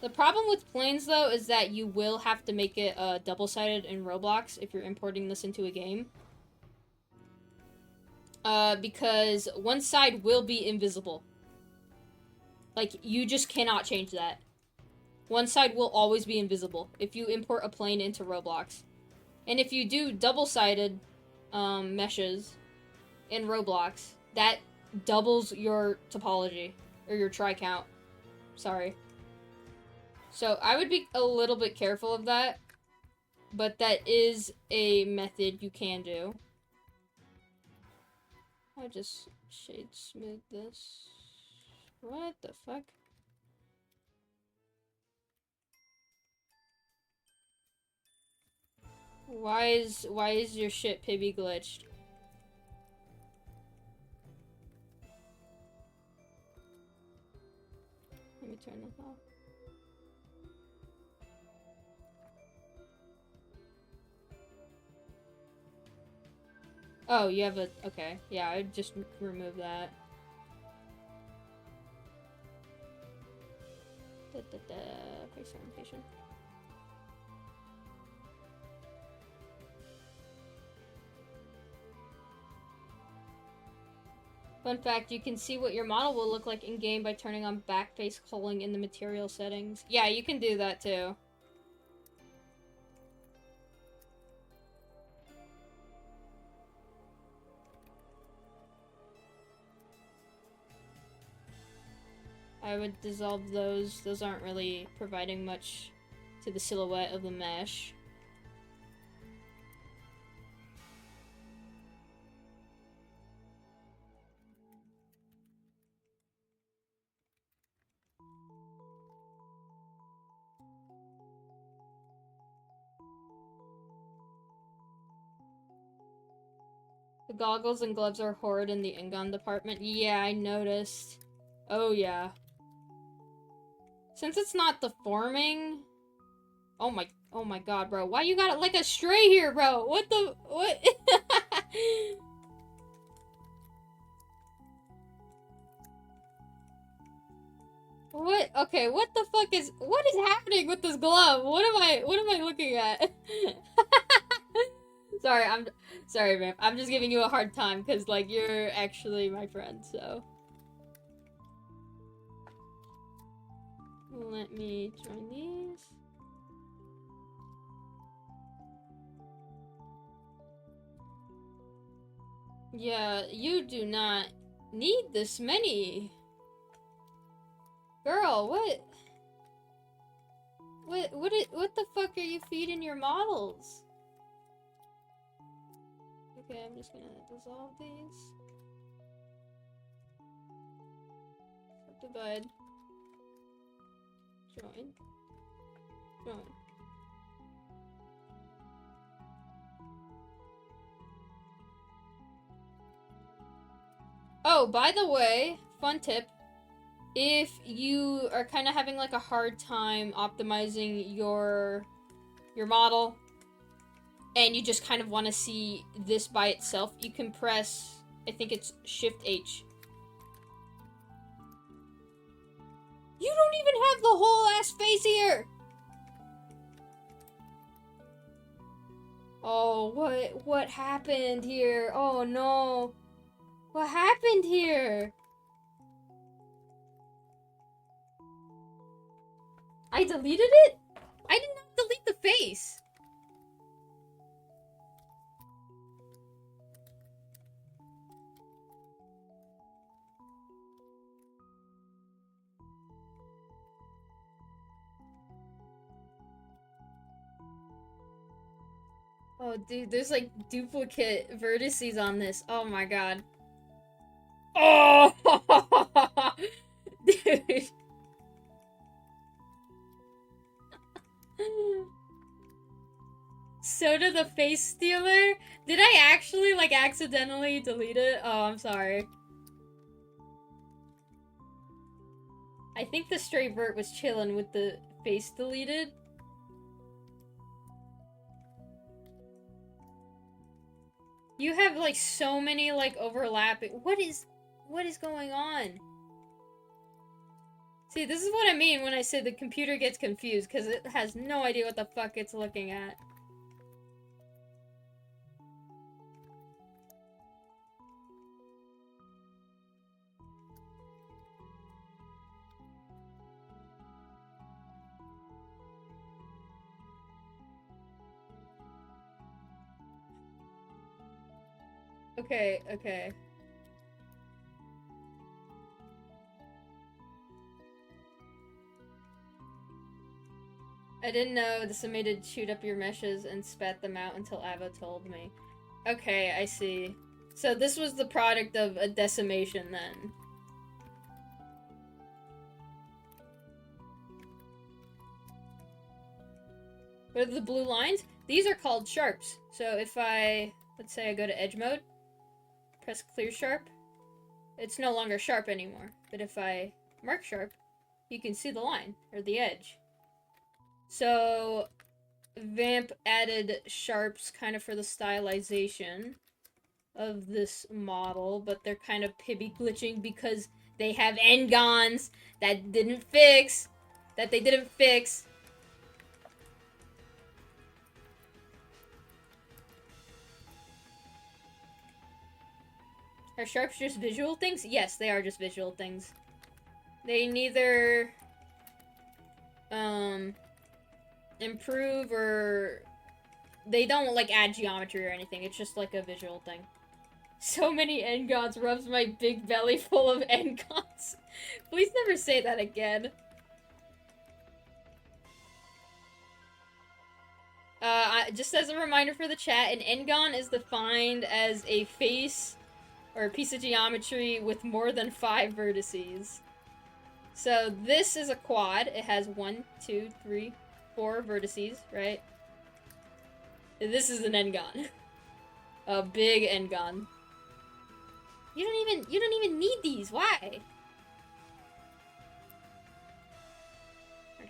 The problem with planes, though, is that you will have to make it double-sided in Roblox if you're importing this into a game. Because one side will be invisible. Like, you just cannot change that. One side will always be invisible if you import a plane into Roblox. And if you do double-sided meshes in Roblox, that doubles your topology. Or your tri-count. Sorry. So I would be a little bit careful of that. But that is a method you can do. I just shade smooth this. What the fuck? Why is your shit pibby glitched? Let me turn this off. Oh, you have a... Okay. Yeah, I'd just remove that. Face orientation. Fun fact, you can see what your model will look like in-game by turning on backface culling in the material settings. Yeah, you can do that too. I would dissolve those. Those aren't really providing much to the silhouette of the mesh. The goggles and gloves are horrid in the Ingon department. Yeah, I noticed. Oh, yeah. Since it's not deforming... Oh my god, bro. Why you got it like a stray here, bro? What the... What? What? Okay, what the fuck is... What is happening with this glove? What am I looking at? Sorry, man. I'm just giving you a hard time, because, like, you're actually my friend, so... Let me join these. Yeah, you do not need this many. Girl, what? What the fuck are you feeding your models? Okay, I'm just gonna dissolve these. Subdivide. Join. Join. Oh, by the way, fun tip. If you are kind of having like a hard time optimizing your model, and you just kind of want to see this by itself, you can press, I think it's Shift H. You don't even have the whole ass face here! Oh, what happened here? Oh no. What happened here? I deleted it? I did not delete the face. Oh, dude, there's like duplicate vertices on this. Oh my god. Oh! Dude. Soda the face stealer? Did I actually, like, accidentally delete it? Oh, I'm sorry. I think the stray vert was chilling with the face deleted. You have, like, so many, like, overlapping... What is going on? See, this is what I mean when I say the computer gets confused, because it has no idea what the fuck it's looking at. Okay, okay. I didn't know the Summated chewed up your meshes and spat them out until Ava told me. Okay, I see. So this was the product of a decimation then. What are the blue lines? These are called sharps. So if I, let's say I go to edge mode, press clear sharp, it's no longer sharp anymore. But if I mark sharp, you can see the line, or the edge. So, Vamp added sharps kind of for the stylization of this model, but they're kind of pibby glitching because they have Ngons that they didn't fix. Are sharps just visual things? Yes, they are just visual things. They neither, improve or... They don't, like, add geometry or anything. It's just, like, a visual thing. So many Ngons rubs my big belly full of Ngons. Please never say that again. Just as a reminder for the chat, an Ngon is defined as a face or a piece of geometry with more than 5 vertices. So this is a quad. It has 1, 2, 3, 4 vertices, right? This is an Ngon. A big Ngon. You don't even need these. Why?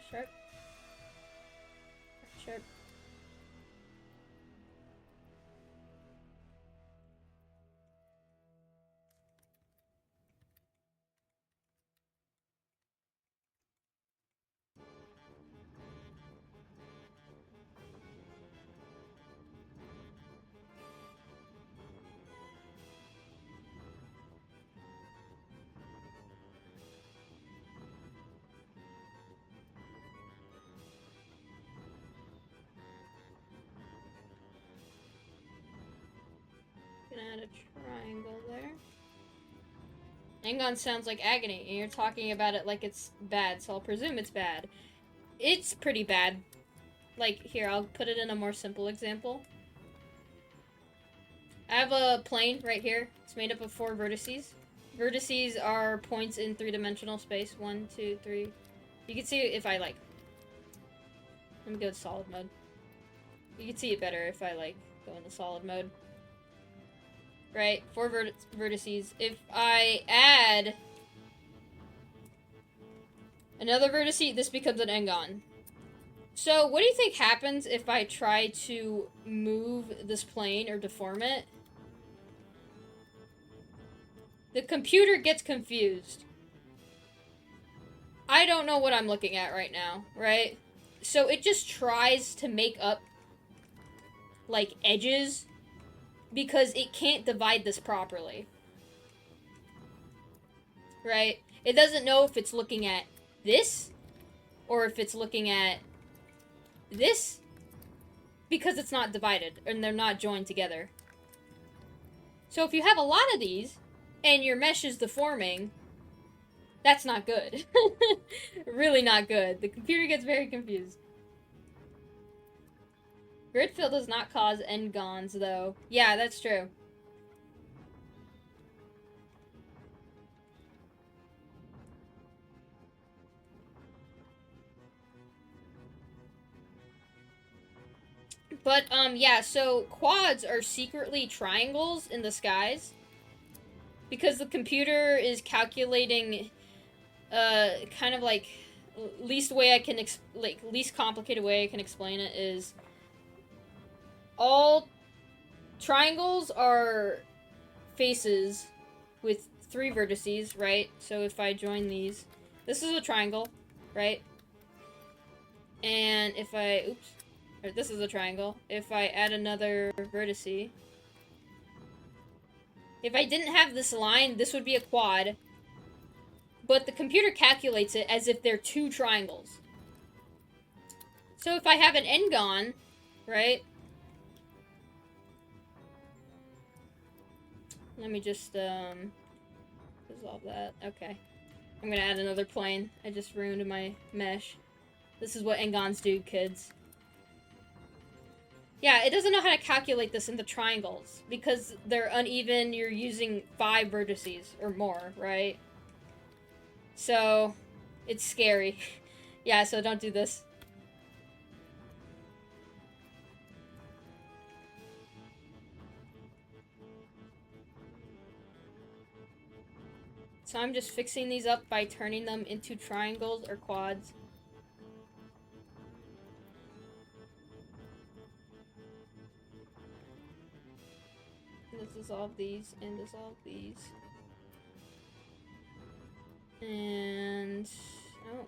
Sharp. Sharp. Gonna add a triangle there. Angon sounds like agony, and you're talking about it like it's bad, so I'll presume it's bad. It's pretty bad. Like, here, I'll put it in a more simple example. I have a plane right here. It's made up of 4 vertices. Vertices are points in 3-dimensional space. 1, 2, 3. You can see if I, like... Let me go to solid mode. You can see it better if I, like, go into solid mode. Right? 4 vertices. If I add another vertice, this becomes an Engon. So, what do you think happens if I try to move this plane or deform it? The computer gets confused. I don't know what I'm looking at right now, right? So it just tries to make up, like, edges because it can't divide this properly. Right? It doesn't know if it's looking at this or if it's looking at this because it's not divided and they're not joined together. So if you have a lot of these and your mesh is deforming, that's not good. Really not good. The computer gets very confused. Grid fill does not cause Engons, though. Yeah, that's true. But, yeah, so quads are secretly triangles in the skies. Because the computer is calculating, kind of like, least complicated way I can explain it is all triangles are faces with 3 vertices, right? So if I join these, this is a triangle, right? And if I, this is a triangle. If I add another vertice, if I didn't have this line, this would be a quad. But the computer calculates it as if they're 2 triangles. So if I have an Engon, right? Let me just, resolve that. Okay. I'm gonna add another plane. I just ruined my mesh. This is what Engons do, kids. Yeah, it doesn't know how to calculate this into triangles. Because they're uneven, you're using 5 vertices or more, right? So, it's scary. Yeah, so don't do this. So I'm just fixing these up by turning them into triangles or quads. Let's dissolve these and dissolve these. And... oh.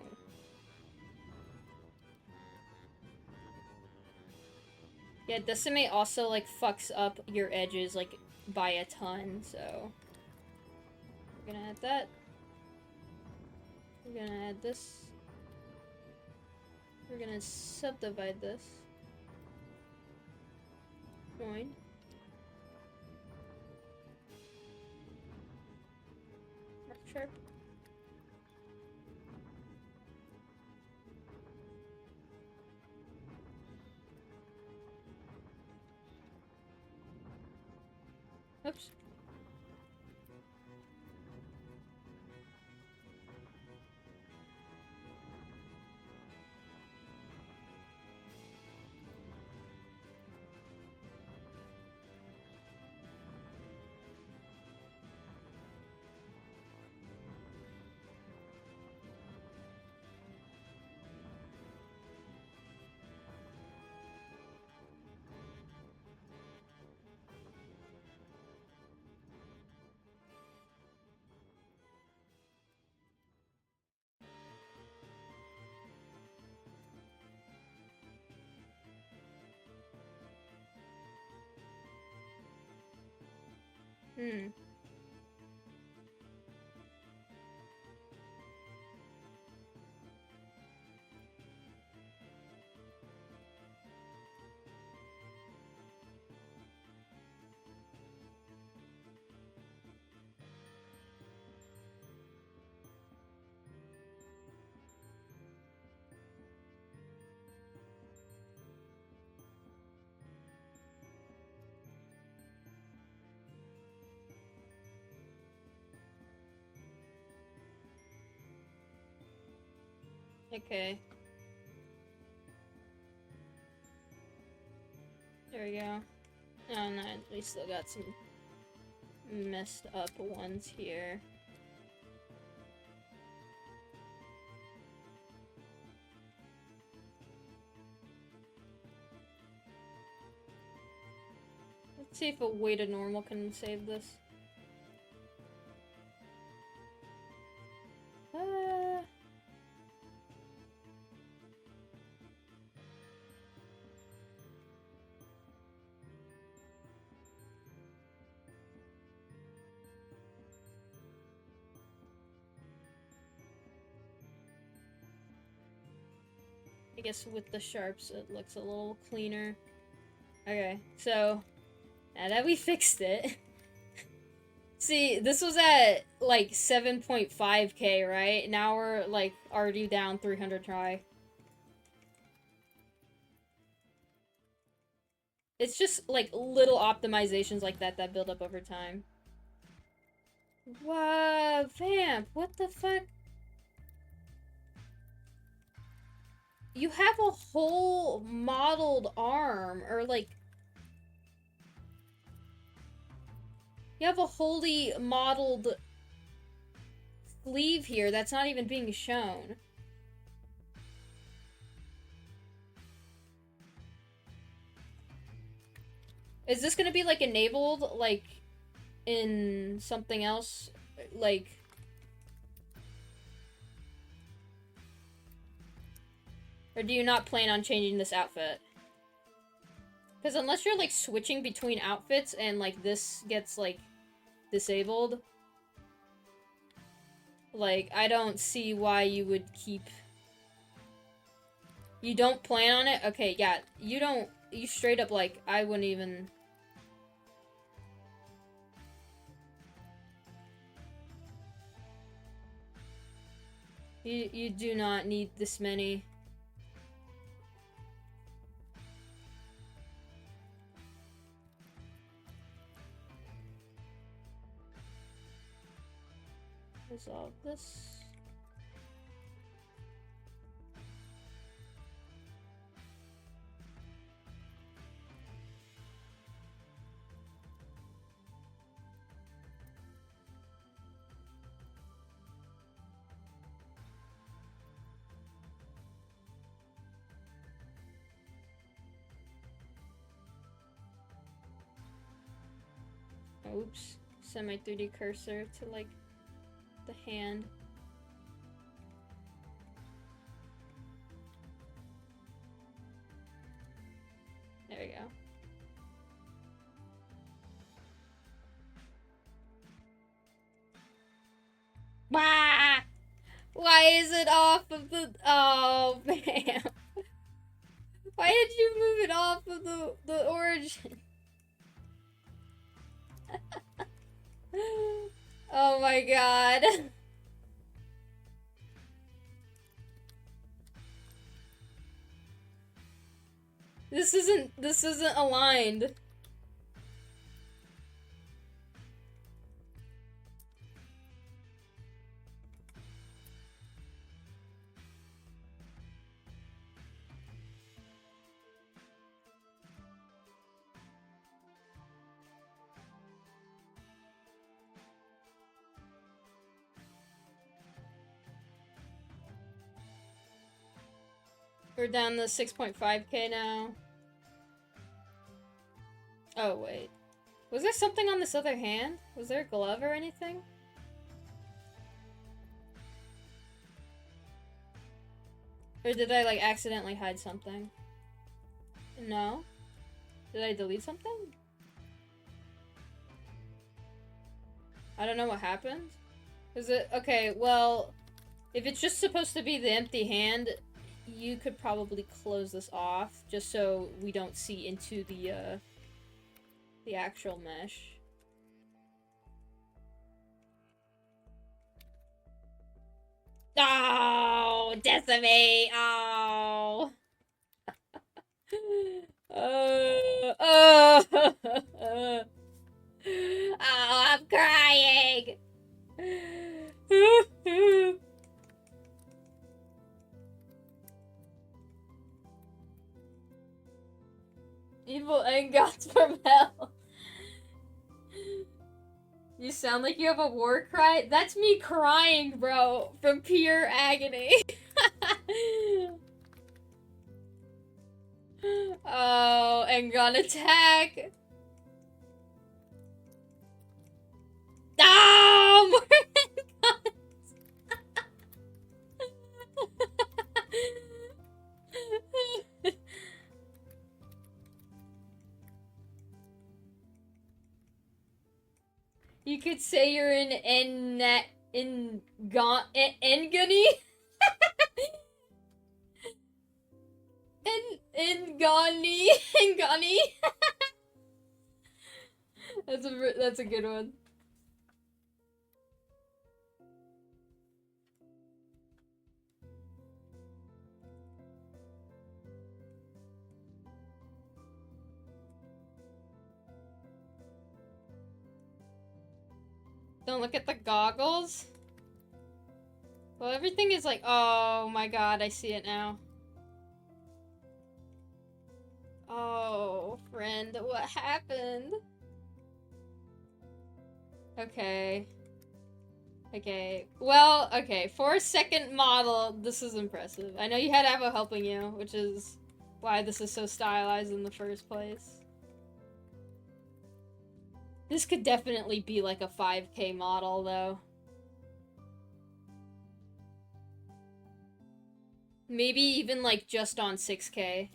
Yeah, decimate also, like, fucks up your edges, like, by a ton, so... we're gonna add that. We're gonna add this. We're gonna subdivide this. Join. Mark sharp. Oops. Hmm. Okay. There we go. Oh no, we still got some messed up ones here. Let's see if a way to normal can save this. I guess with the sharps it looks a little cleaner. Okay, so now that we fixed it, see, this was at like 7.5k, right? Now we're like already down 300 try. It's just like little optimizations like that that build up over time. Wow, Vamp, what the fuck? You have a whole modeled arm, or like... You have a wholly modeled sleeve here that's not even being shown. Is this gonna be like enabled, like, in something else? Like... Or do you not plan on changing this outfit? Because unless you're, like, switching between outfits and, like, this gets, like, disabled, like, I don't see why you would keep... You don't plan on it? Okay, yeah, you don't... You straight up, like, I wouldn't even... You do not need this many... Resolve this. Oops. Send my 3D cursor to, like, the hand. There we go. Bah! Why is it off of the... Oh, man. Why did you move it off of the origin? Oh my god. This isn't aligned. We're down to 6.5k now. Oh, wait. Was there something on this other hand? Was there a glove or anything? Or did I, like, accidentally hide something? No? Did I delete something? I don't know what happened. Is it okay? Well, if it's just supposed to be the empty hand, you could probably close this off just so we don't see into the actual mesh. Oh, decimate! Oh! Oh! Oh, I'm crying! Evil end gods from hell. You sound like you have a war cry? That's me crying, bro, from pure agony. Oh, and gun attack. Oh, more guns. You could say you're in Engani? Ngani? Ngani? That's a good one. Don't look at the goggles. Well, everything is like, oh my god, I see it now. Oh, friend, what happened? Okay. Okay. Well, okay, for a second model, this is impressive. I know you had Avo helping you, which is why this is so stylized in the first place. This could definitely be like a 5K model, though. Maybe even like just on 6K.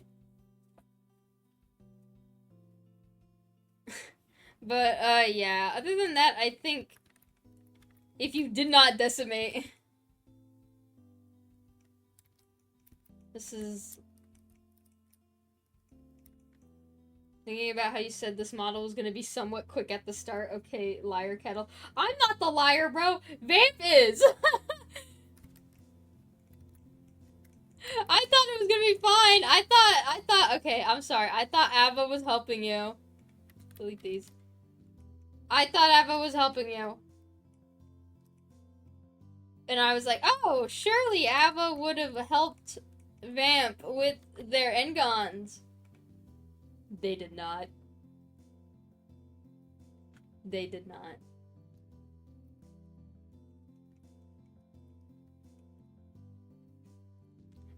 But, yeah. Other than that, I think if you did not decimate... This is... Thinking about how you said this model was gonna be somewhat quick at the start. Okay, liar kettle. I'm not the liar, bro! Vamp is! I thought it was gonna be fine. I thought, okay, I'm sorry. I thought Ava was helping you. Delete these. I thought Ava was helping you. And I was like, oh, surely Ava would have helped Vamp with their Engons. They did not. They did not.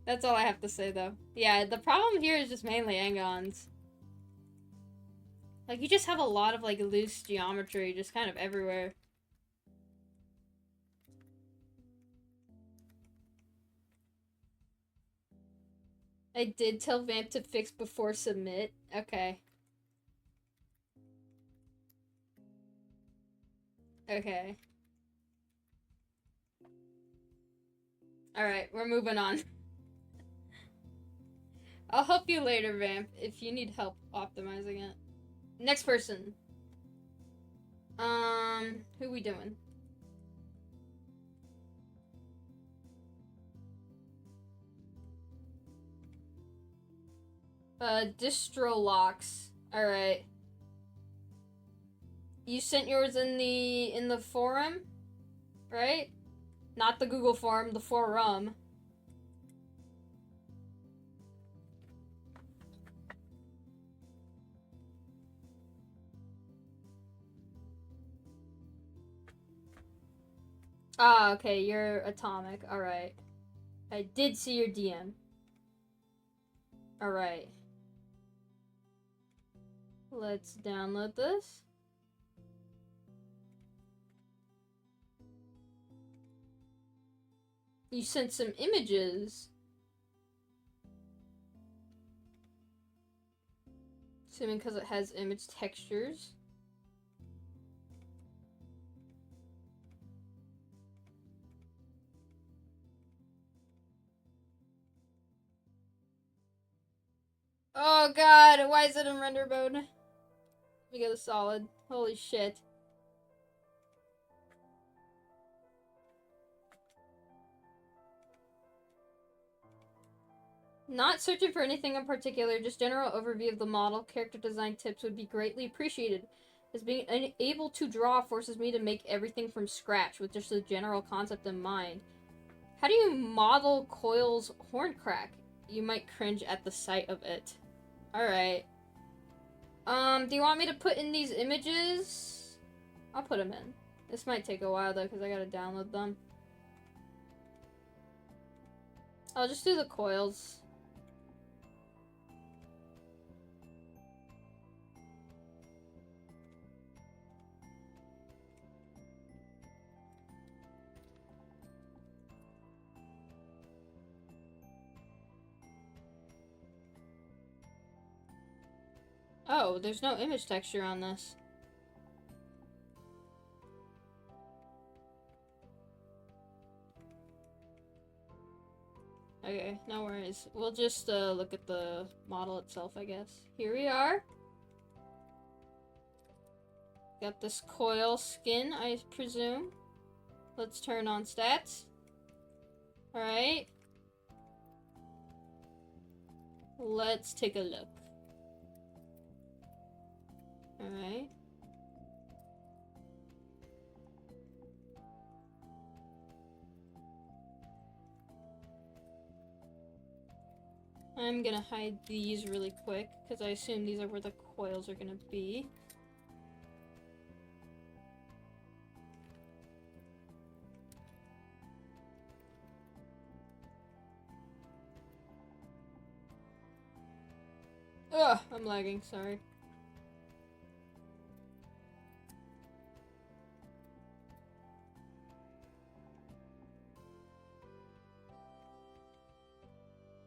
That's all I have to say, though. Yeah, the problem here is just mainly Engons. Like, you just have a lot of, like, loose geometry just kind of everywhere. I did tell Vamp to fix before submit. Okay. Okay. Alright, we're moving on. I'll help you later, Vamp, if you need help optimizing it. Next person. Who we doing? Distro locks. Alright. You sent yours in the forum? Right? Not the Google form, the forum. Ah, okay, you're atomic. Alright. I did see your DM. Alright. Let's download this. You sent some images. Assuming because it has image textures. god, why is it in render mode? Let me get a solid. Holy shit. Not searching for anything in particular, just general overview of the model. Character design tips would be greatly appreciated, as being able to draw forces me to make everything from scratch with just a general concept in mind. How do you model Coil's horn crack? You might cringe at the sight of it. Alright. Do you want me to put in these images? I'll put them in. This might take a while though, because I gotta download them. I'll just do the coils. Oh, there's no image texture on this. Okay, no worries. We'll just look at the model itself, I guess. Here we are. Got this coil skin, I presume. Let's turn on stats. Alright. Let's take a look. Alright. I'm gonna hide these really quick, because I assume these are where the coils are gonna be. Ugh, I'm lagging, sorry.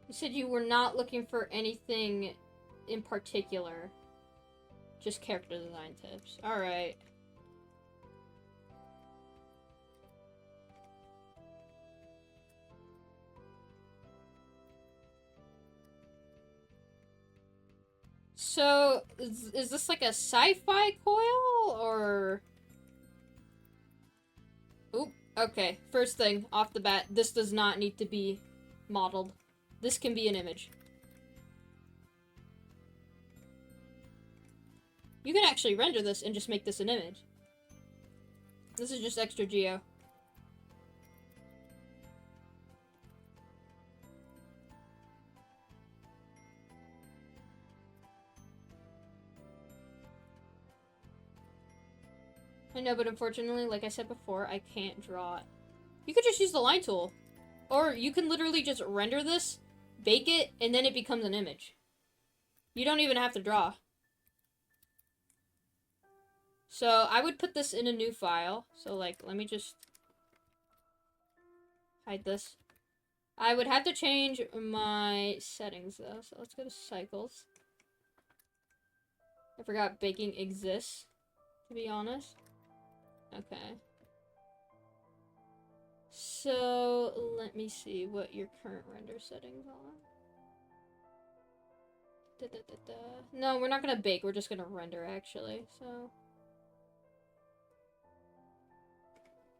You said you were not looking for anything in particular. Just character design tips. Alright. So, is this like a sci-fi coil, or... Oop, okay. First thing, off the bat, this does not need to be modeled. This can be an image. You can actually render this and just make this an image. This is just extra geo. I know, but unfortunately, like I said before, I can't draw it. You could just use the line tool. Or you can literally just render this, bake it, and then it becomes an image. You don't even have to draw. So I would put this in a new file. So like, let me just hide this. I would have to change my settings though. So let's go to cycles. I forgot baking exists, to be honest. Okay. So let me see what your current render settings are. No, we're not gonna bake, we're just gonna render actually, so.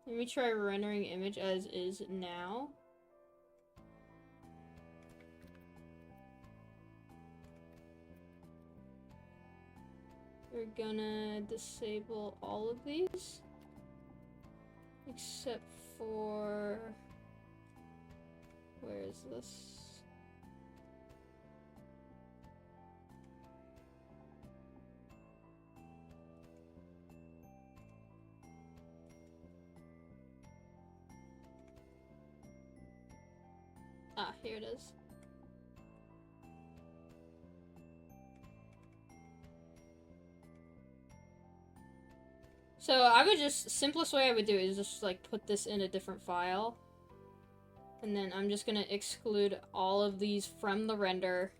Let me try rendering image as is now. We're gonna disable all of these. Except for... Where is this? Ah, here it is. So I would just, simplest way I would do it is just like put this in a different file. And then I'm just gonna exclude all of these from the render.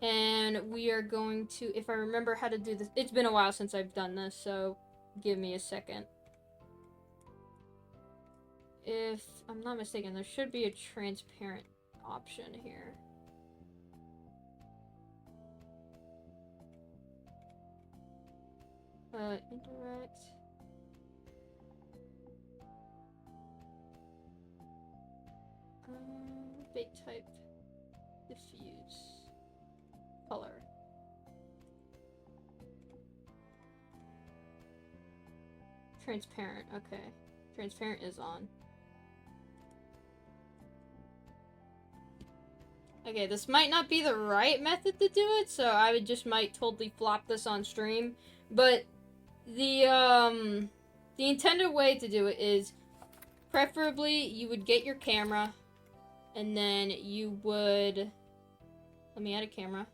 And we are going to, if I remember how to do this, it's been a while since I've done this, so give me a second. If I'm not mistaken, there should be a transparent option here. Indirect. Bait type. Diffuse. Color. Transparent, okay. Transparent is on. Okay, this might not be the right method to do it, so I would just might totally flop this on stream. But the intended way to do it is preferably you would get your camera and then you would let me add a camera.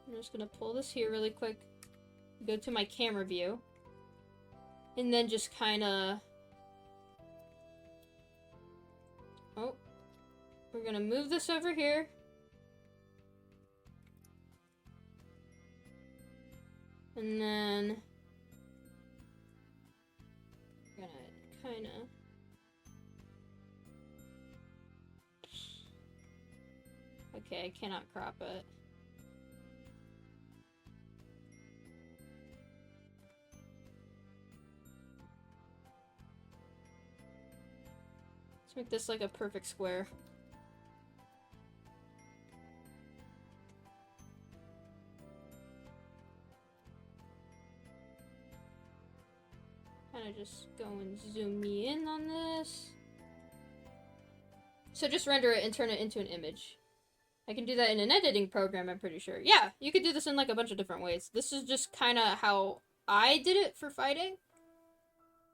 I'm just gonna pull this here really quick. Go to my camera view. And then just kinda we're gonna move this over here. And then we're gonna kinda okay, I cannot crop it. Let's make this like a perfect square. Kind of just go and zoom me in on this. So just render it and turn it into an image. I can do that in an editing program, I'm pretty sure. Yeah, you could do this in like a bunch of different ways. This is just kind of how I did it for fighting.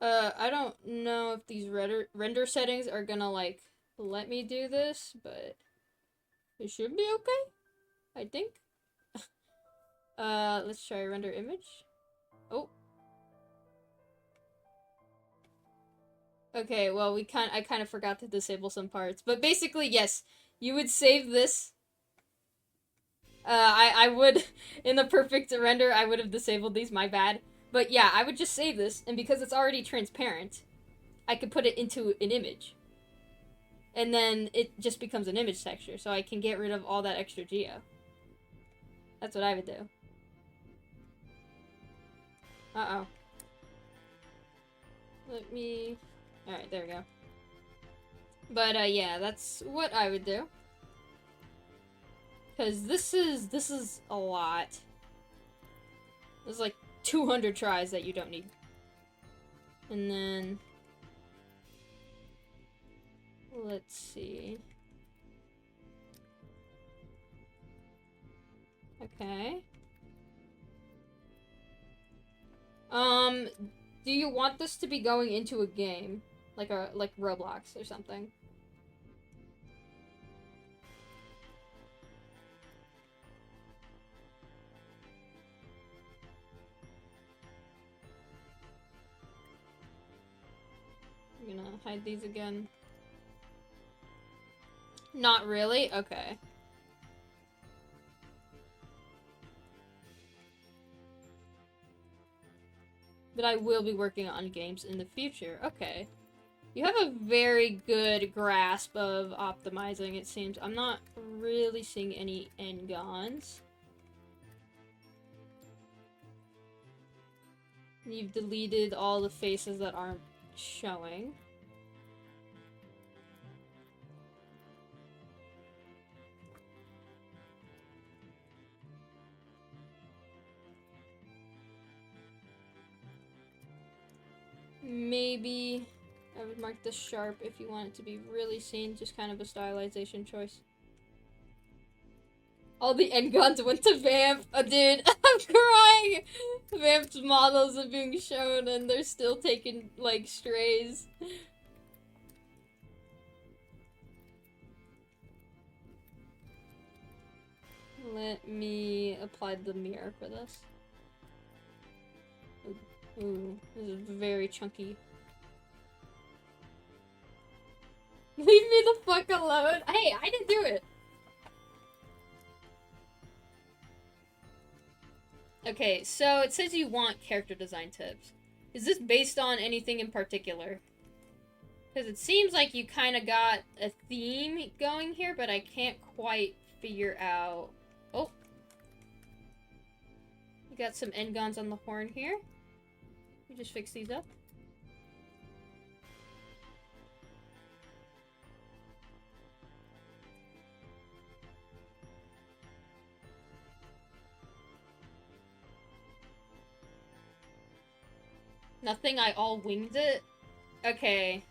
I don't know if these render settings are gonna like let me do this, but it should be okay, I think. Let's try render image. Oh. Okay, well, I kind of forgot to disable some parts. But basically, yes, you would save this. I would, in the perfect render, I would have disabled these, my bad. But yeah, I would just save this, and because it's already transparent, I could put it into an image. And then it just becomes an image texture, so I can get rid of all that extra geo. That's what I would do. Uh-oh. Let me... Alright, there we go. But, yeah, that's what I would do. Because this is a lot. There's like 200 tries that you don't need. And then... Let's see. Okay. Do you want this to be going into a game? Like Roblox or something? I'm gonna hide these again. Not really? Okay. But I will be working on games in the future. Okay. You have a very good grasp of optimizing, it seems. I'm not really seeing any N-gons. You've deleted all the faces that aren't showing. Maybe I would mark this sharp if you want it to be really seen, just kind of a stylization choice. All the N-gons went to Vamp. Oh, dude, I'm crying! Vamp's models are being shown and they're still taking, like, strays. Let me apply the mirror for this. Ooh, this is very chunky. Leave me the fuck alone! Hey, I didn't do it! Okay, so it says you want character design tips. Is this based on anything in particular? Because it seems like you kind of got a theme going here, but I can't quite figure out... Oh. You got some endgons on the horn here. You just fix these up. Nothing, I all winged it? Okay.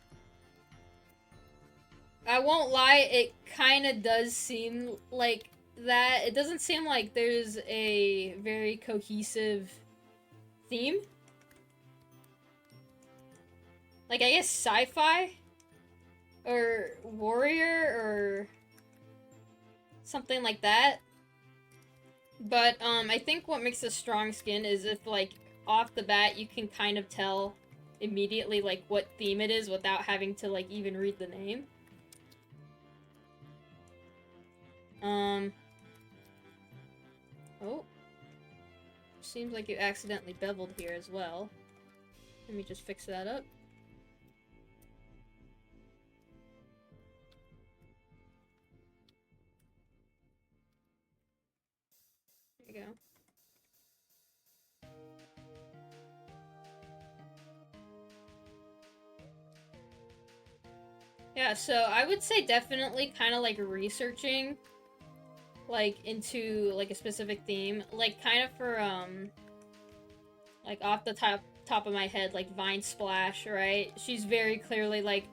I won't lie, it kinda does seem like that. It doesn't seem like there's a very cohesive theme. Like, I guess sci-fi? Or warrior, or something like that. But, I think what makes a strong skin is if, like, off the bat you can kind of tell immediately, like, what theme it is without having to, like, even read the name. Oh. Seems like you accidentally beveled here as well. Let me just fix that up. There you go. Yeah, so I would say definitely kind of like researching like into like a specific theme, like kind of for like off the top of my head, like Vine Splash, right? She's very clearly like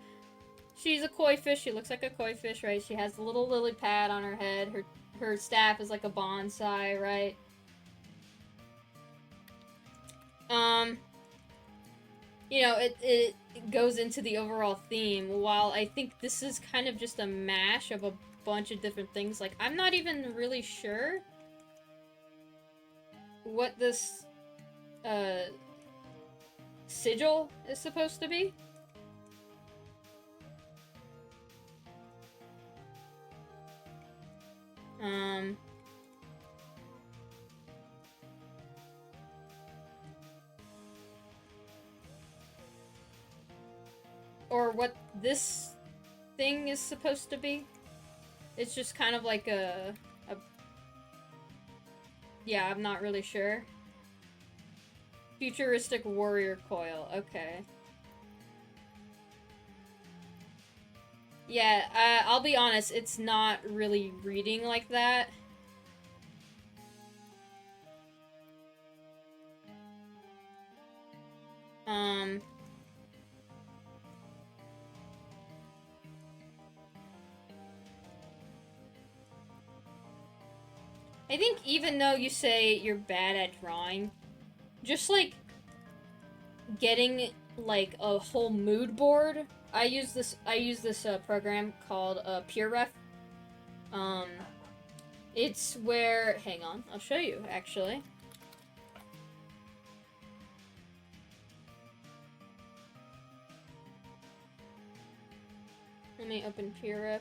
she's a koi fish. She looks like a koi fish, right? She has a little lily pad on her head. Her staff is like a bonsai, right? You know, it goes into the overall theme, while I think this is kind of just a mash of a bunch of different things. Like, I'm not even really sure what this, sigil is supposed to be. Or what this thing is supposed to be. It's just kind of like a... Yeah, I'm not really sure. Futuristic warrior coil, okay. Yeah, I'll be honest, it's not really reading like that. I think even though you say you're bad at drawing, just like getting like a whole mood board. I use this program called PureRef. It's where, hang on, I'll show you actually. Let me open PureRef.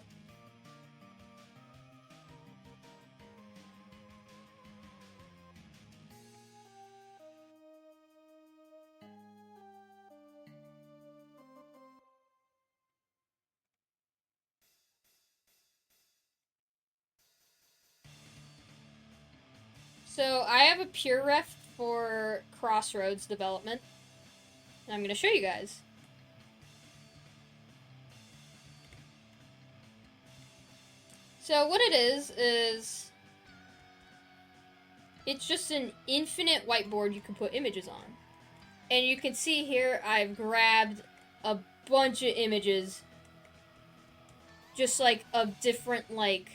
So I have a PureRef for Crossroads development, and I'm going to show you guys. So what it is it's just an infinite whiteboard you can put images on. And you can see here I've grabbed a bunch of images just like of different like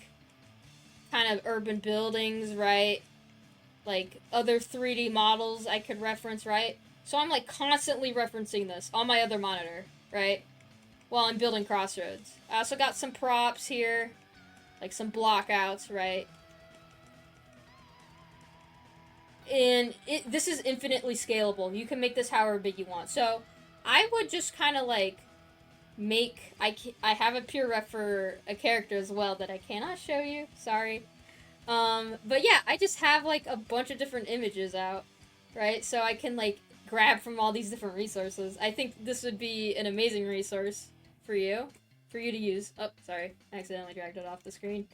kind of urban buildings, right? Like other 3D models I could reference, right? So I'm like constantly referencing this on my other monitor, right? While I'm building Crossroads. I also got some props here, like some blockouts, right? And this is infinitely scalable. You can make this however big you want. So I would just kind of like make... I have a PureRef for a character as well that I cannot show you. Sorry. But yeah, I just have like a bunch of different images out, right? So I can like grab from all these different resources. I think this would be an amazing resource for you to use. Oh, sorry. I accidentally dragged it off the screen.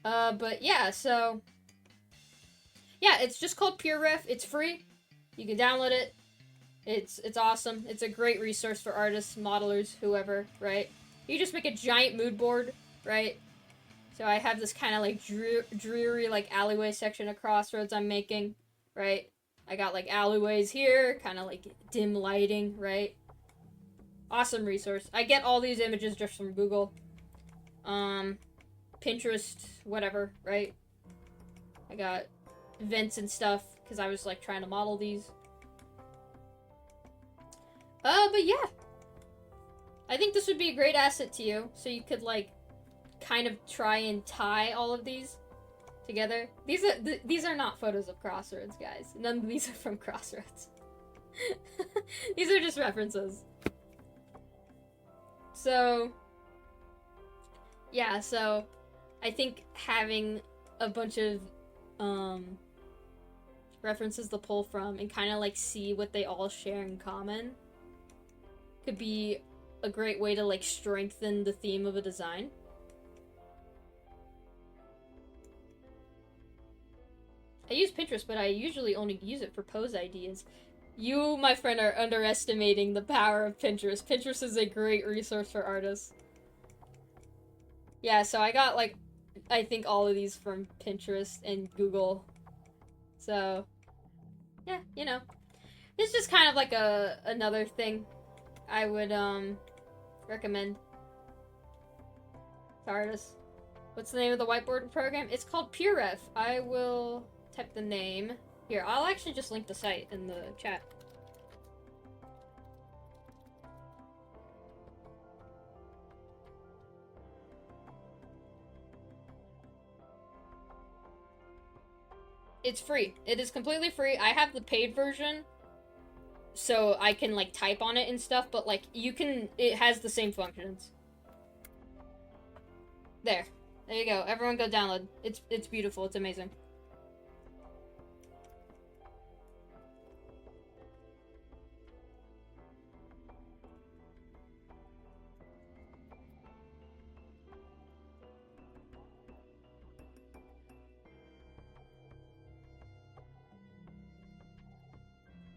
But yeah, so... yeah, it's just called PureRef. It's free. You can download it. It's awesome. It's a great resource for artists, modelers, whoever, right? You just make a giant mood board, right? So I have this kind of like dreary like alleyway section of Crossroads I'm making, right? I got like alleyways here, kind of like dim lighting, right? Awesome resource. I get all these images just from Google. Pinterest, whatever, right? I got events and stuff because I was like trying to model these. But yeah. I think this would be a great asset to you, so you could like kind of try and tie all of these together. These are not photos of Crossroads, guys. None of these are from Crossroads. These are just references. So yeah, so I think having a bunch of references to pull from and kind of like see what they all share in common could be a great way to like strengthen the theme of a design. I use Pinterest, but I usually only use it for pose ideas. You, my friend, are underestimating the power of Pinterest. Pinterest is a great resource for artists. Yeah, so I got like, I think all of these from Pinterest and Google. So, yeah, you know. It's just kind of like another thing I would recommend to artists. What's the name of the whiteboard program? It's called PureRef. I will type the name. Here, I'll actually just link the site in the chat. It's free. It is completely free. I have the paid version, so I can like type on it and stuff, but like you can, it has the same functions. There you go. Everyone go download. It's beautiful. It's amazing.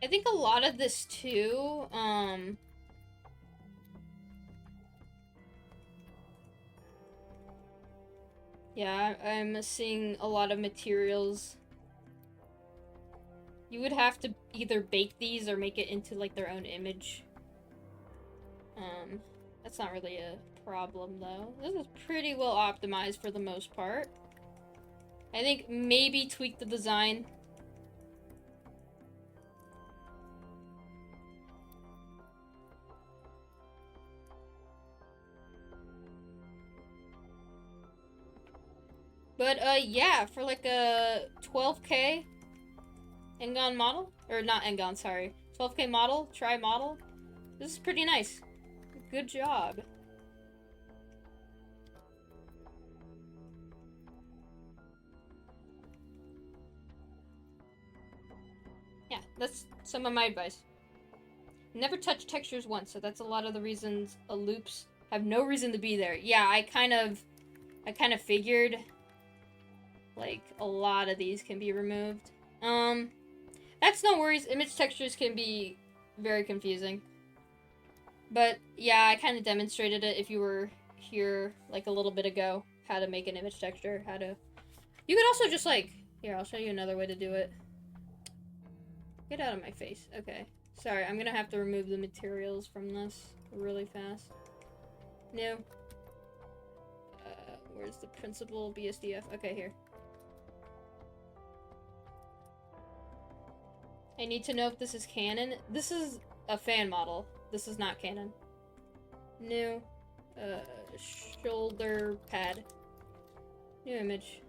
I think a lot of this too, yeah, I'm seeing a lot of materials. You would have to either bake these or make it into like their own image. That's not really a problem though. This is pretty well optimized for the most part. I think maybe tweak the design. But, yeah, for like a 12K Engon model, or not Engon, sorry, 12K model, tri-model, this is pretty nice. Good job. Yeah, that's some of my advice. Never touch textures once, so that's a lot of the reasons loops have no reason to be there. Yeah, I kind of figured like a lot of these can be removed. That's no worries. Image textures can be very confusing. But yeah, I kind of demonstrated it if you were here like a little bit ago, how to make an image texture, how to... You could also just like... Here, I'll show you another way to do it. Get out of my face. Okay. Sorry, I'm gonna have to remove the materials from this really fast. No. Where's the principal BSDF? Okay, here. I need to know if this is canon. This is a fan model. This is not canon. New. Shoulder pad. New image.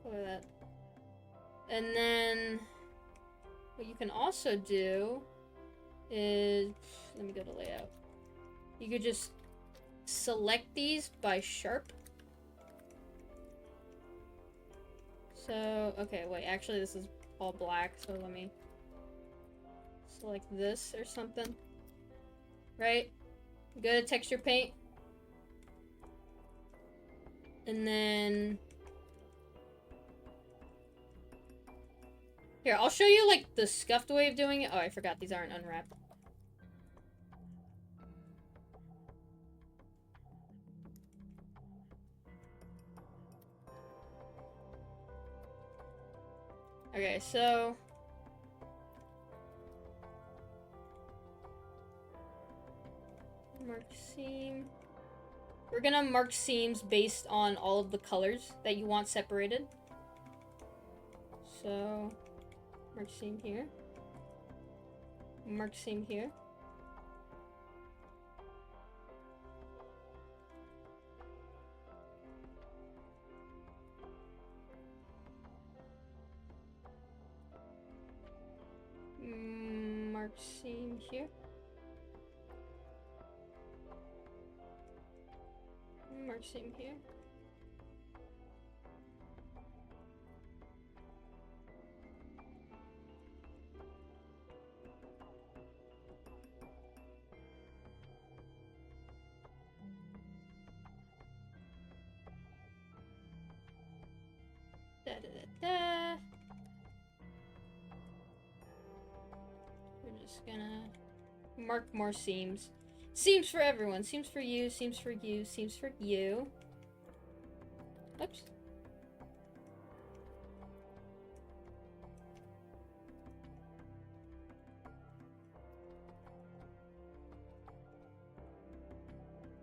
Look at that. And then what you can also do is, let me go to layout. You could just select these by sharp. So, okay, wait, actually this is all black, so let me select this or something. Right? Go to texture paint. And then... Here, I'll show you, like, the scuffed way of doing it. Oh, I forgot these aren't unwrapped. Okay, so... Mark seam. We're gonna mark seams based on all of the colors that you want separated. So, mark seam here. Mark seam here. Mark seam here. Mark seam here. Da da da da. We're just gonna mark more seams. Seams for everyone. Seams for you, seams for you, seams for you. Oops.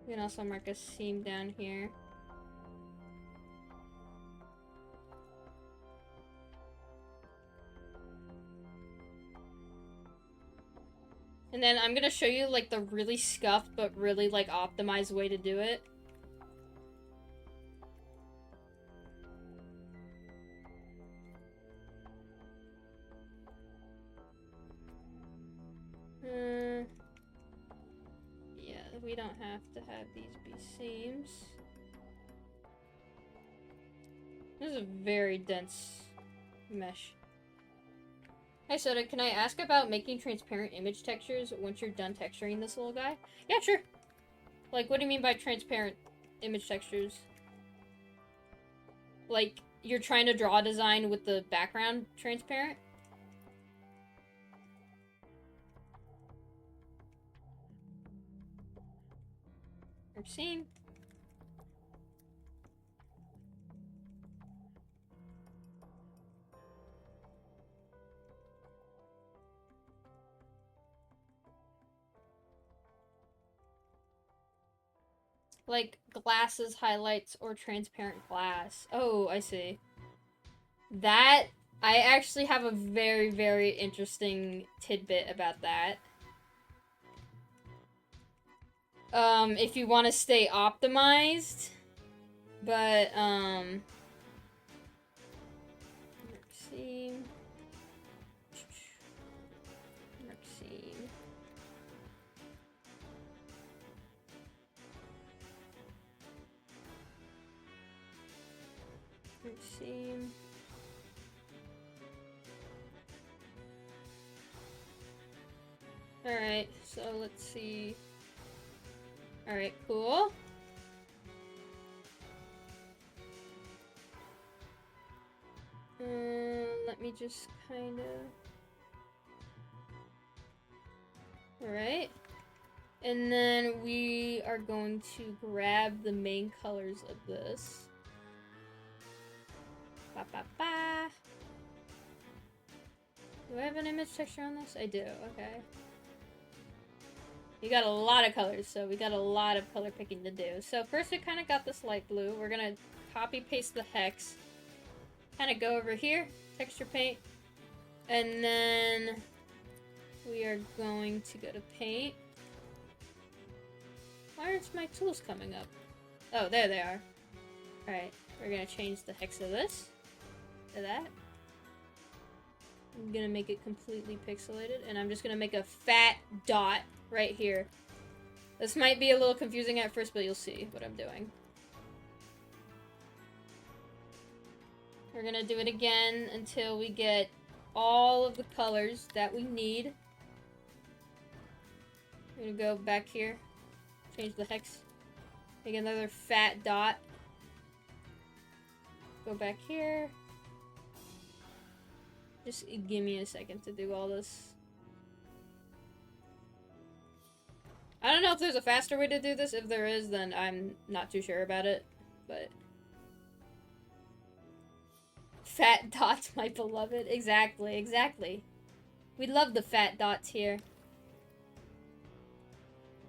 We can also mark a seam down here. And then I'm gonna show you, like, the really scuffed but really, like, optimized way to do it. Yeah, we don't have to have these be seams. This is a very dense mesh. Hi Soda, can I ask about making transparent image textures once you're done texturing this little guy? Yeah, sure. Like, what do you mean by transparent image textures? Like, you're trying to draw a design with the background transparent? Or seam. Like, glasses, highlights, or transparent glass. Oh, I see. That, I actually have a very, very interesting tidbit about that. If you want to stay optimized, but, seam. Seam. Seam. Alright, so let's see. Alright, cool. Let me just kind of... Alright. And then we are going to grab the main colors of this. Ba ba ba. Do I have an image texture on this? I do, okay. We got a lot of colors, so we got a lot of color picking to do. So first we kind of got this light blue. We're gonna copy paste the hex. Kind of go over here, texture paint. And then we are going to go to paint. Why aren't my tools coming up? Oh, there they are. Alright, we're gonna change the hex of this to that. I'm gonna make it completely pixelated, and I'm just gonna make a fat dot right here. This might be a little confusing at first, but you'll see what I'm doing. We're gonna do it again until we get all of the colors that we need. I'm gonna go back here, Change the hex. Make another fat dot. Go back here. Just give me a second to do all this. I don't know if there's a faster way to do this. If there is, then I'm not too sure about it. But... Fat dots, my beloved. Exactly, exactly. We love the fat dots here.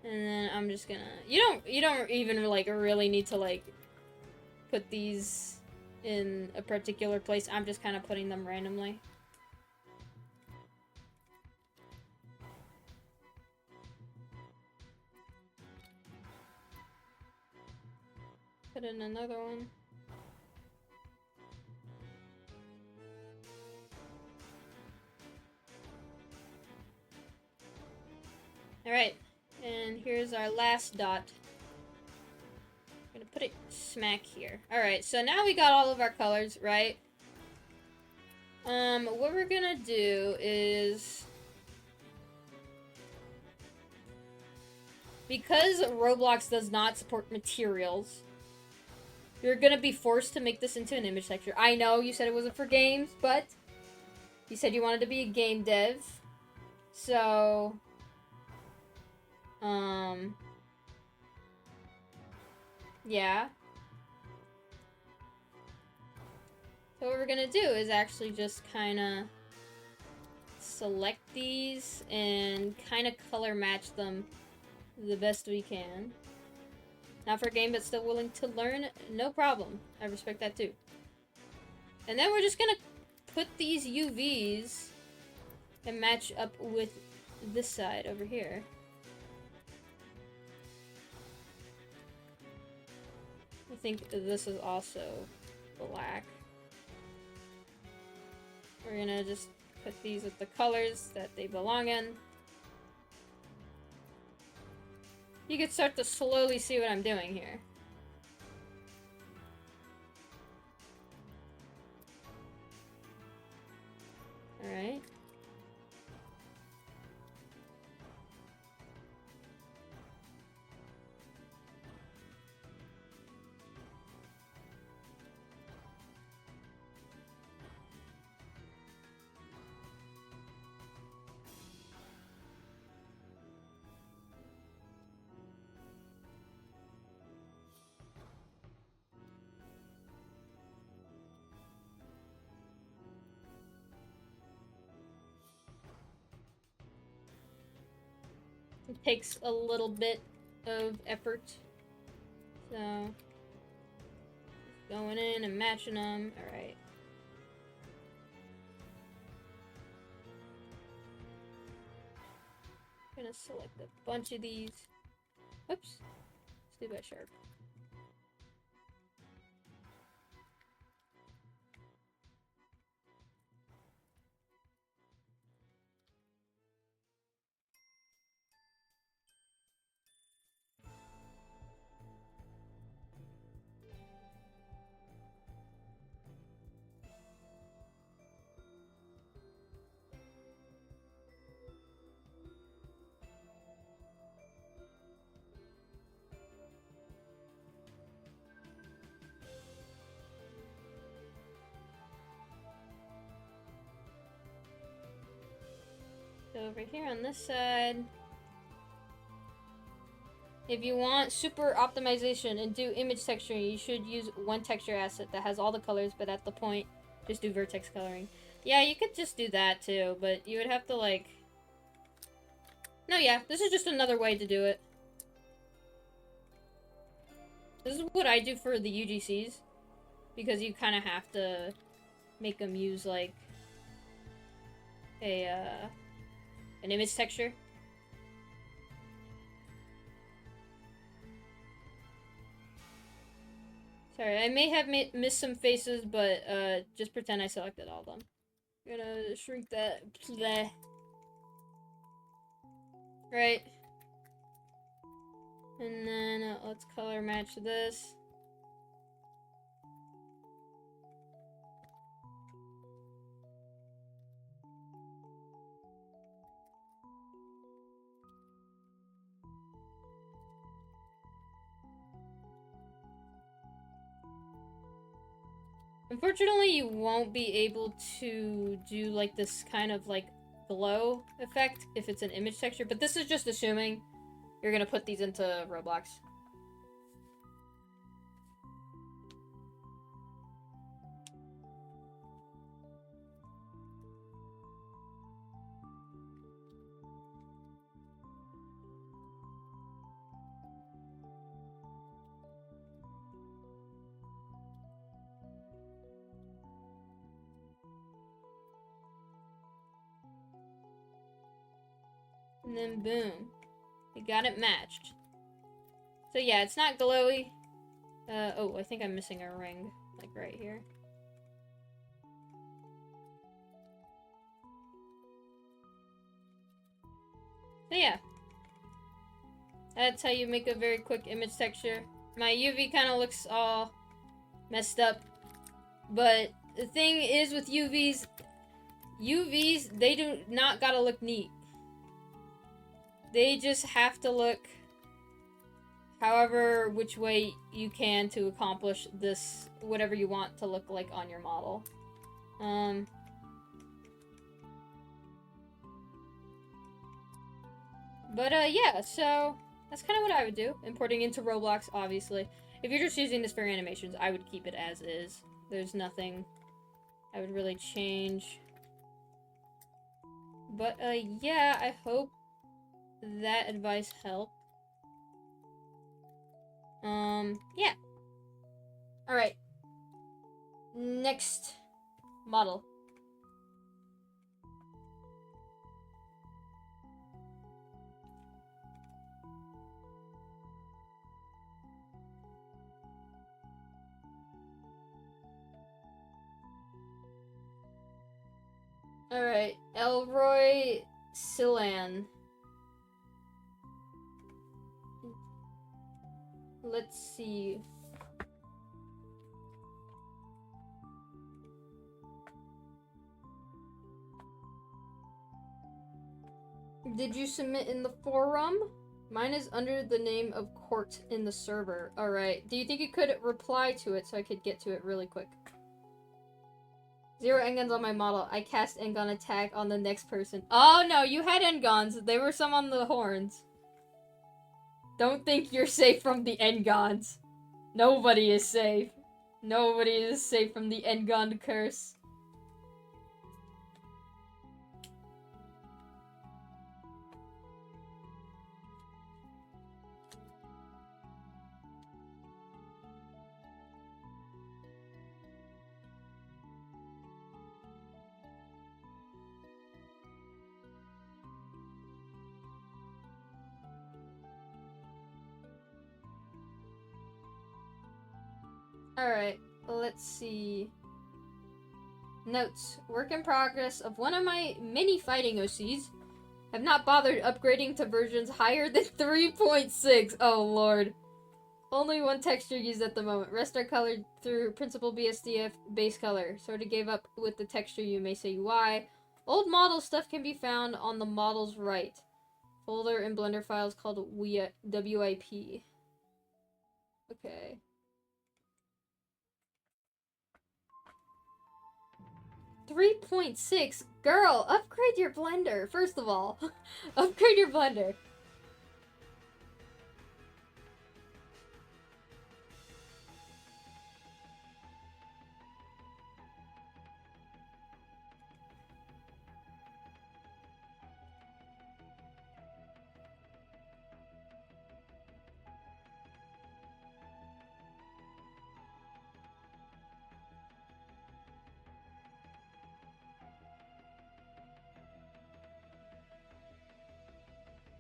And then I'm just gonna... You don't even, like, really need to, like, put these in a particular place. I'm just kind of putting them randomly. Put in another one. Alright, and here's our last dot. I'm gonna put it smack here. Alright, so now we got all of our colors, right? What we're gonna do is... Because Roblox does not support materials, you're gonna be forced to make this into an image texture. I know you said it wasn't for games, but you said you wanted to be a game dev. So... yeah. So what we're gonna do is actually just kind of select these and kind of color match them the best we can. Not for a game, but still willing to learn, no problem. I respect that too. And then we're just gonna put these UVs and match up with this side over here. I think this is also black. We're gonna just put these with the colors that they belong in. You can start to slowly see what I'm doing here. Alright. It takes a little bit of effort. So, going in and matching them. Alright. Gonna select a bunch of these. Oops. Let's do that sharp. So over here on this side, if you want super optimization and do image texturing, you should use one texture asset that has all the colors, but at the point, just do vertex coloring. Yeah, you could just do that too, but you would have to like... No, yeah, this is just another way to do it. This is what I do for the UGCs, because you kind of have to make them use like a, an image texture. Sorry, I may have missed some faces, but just pretend I selected all of them. I'm gonna shrink that. Bleh. Right. And then let's color match this. Unfortunately, you won't be able to do like this kind of like glow effect if it's an image texture, but this is just assuming you're gonna put these into Roblox. And then boom. We got it matched. So yeah, it's not glowy. Oh, I think I'm missing a ring. Like right here. So yeah. That's how you make a very quick image texture. My UV kind of looks all messed up. But the thing is with UVs, they do not gotta look neat. They just have to look however which way you can to accomplish this, whatever you want to look like on your model. Yeah, so that's kind of what I would do. Importing into Roblox, obviously. If you're just using this for animations, I would keep it as is. There's nothing I would really change. But, yeah, I hope that advice helped. Yeah. Alright. Next model. Alright, Elroy Silan. Let's see. Did you submit in the forum? Mine is under the name of Court in the server. Alright. Do you think you could reply to it so I could get to it really quick? 0 Engons on my model. I cast Engon attack on the next person. Oh no, you had Engons. There were some on the horns. Don't think you're safe from the Engons. Nobody is safe. Nobody is safe from the Engon curse. Alright, let's see. Notes. Work in progress of one of my many fighting OCs. Have not bothered upgrading to versions higher than 3.6. Oh lord. Only one texture used at the moment. Rest are colored through Principal BSDF base color. Sort of gave up with the texture, you may say why. Old model stuff can be found on the model's right. Folder in Blender files called WIP. Okay. $3.6? Girl, upgrade your blender, first of all. Upgrade your blender.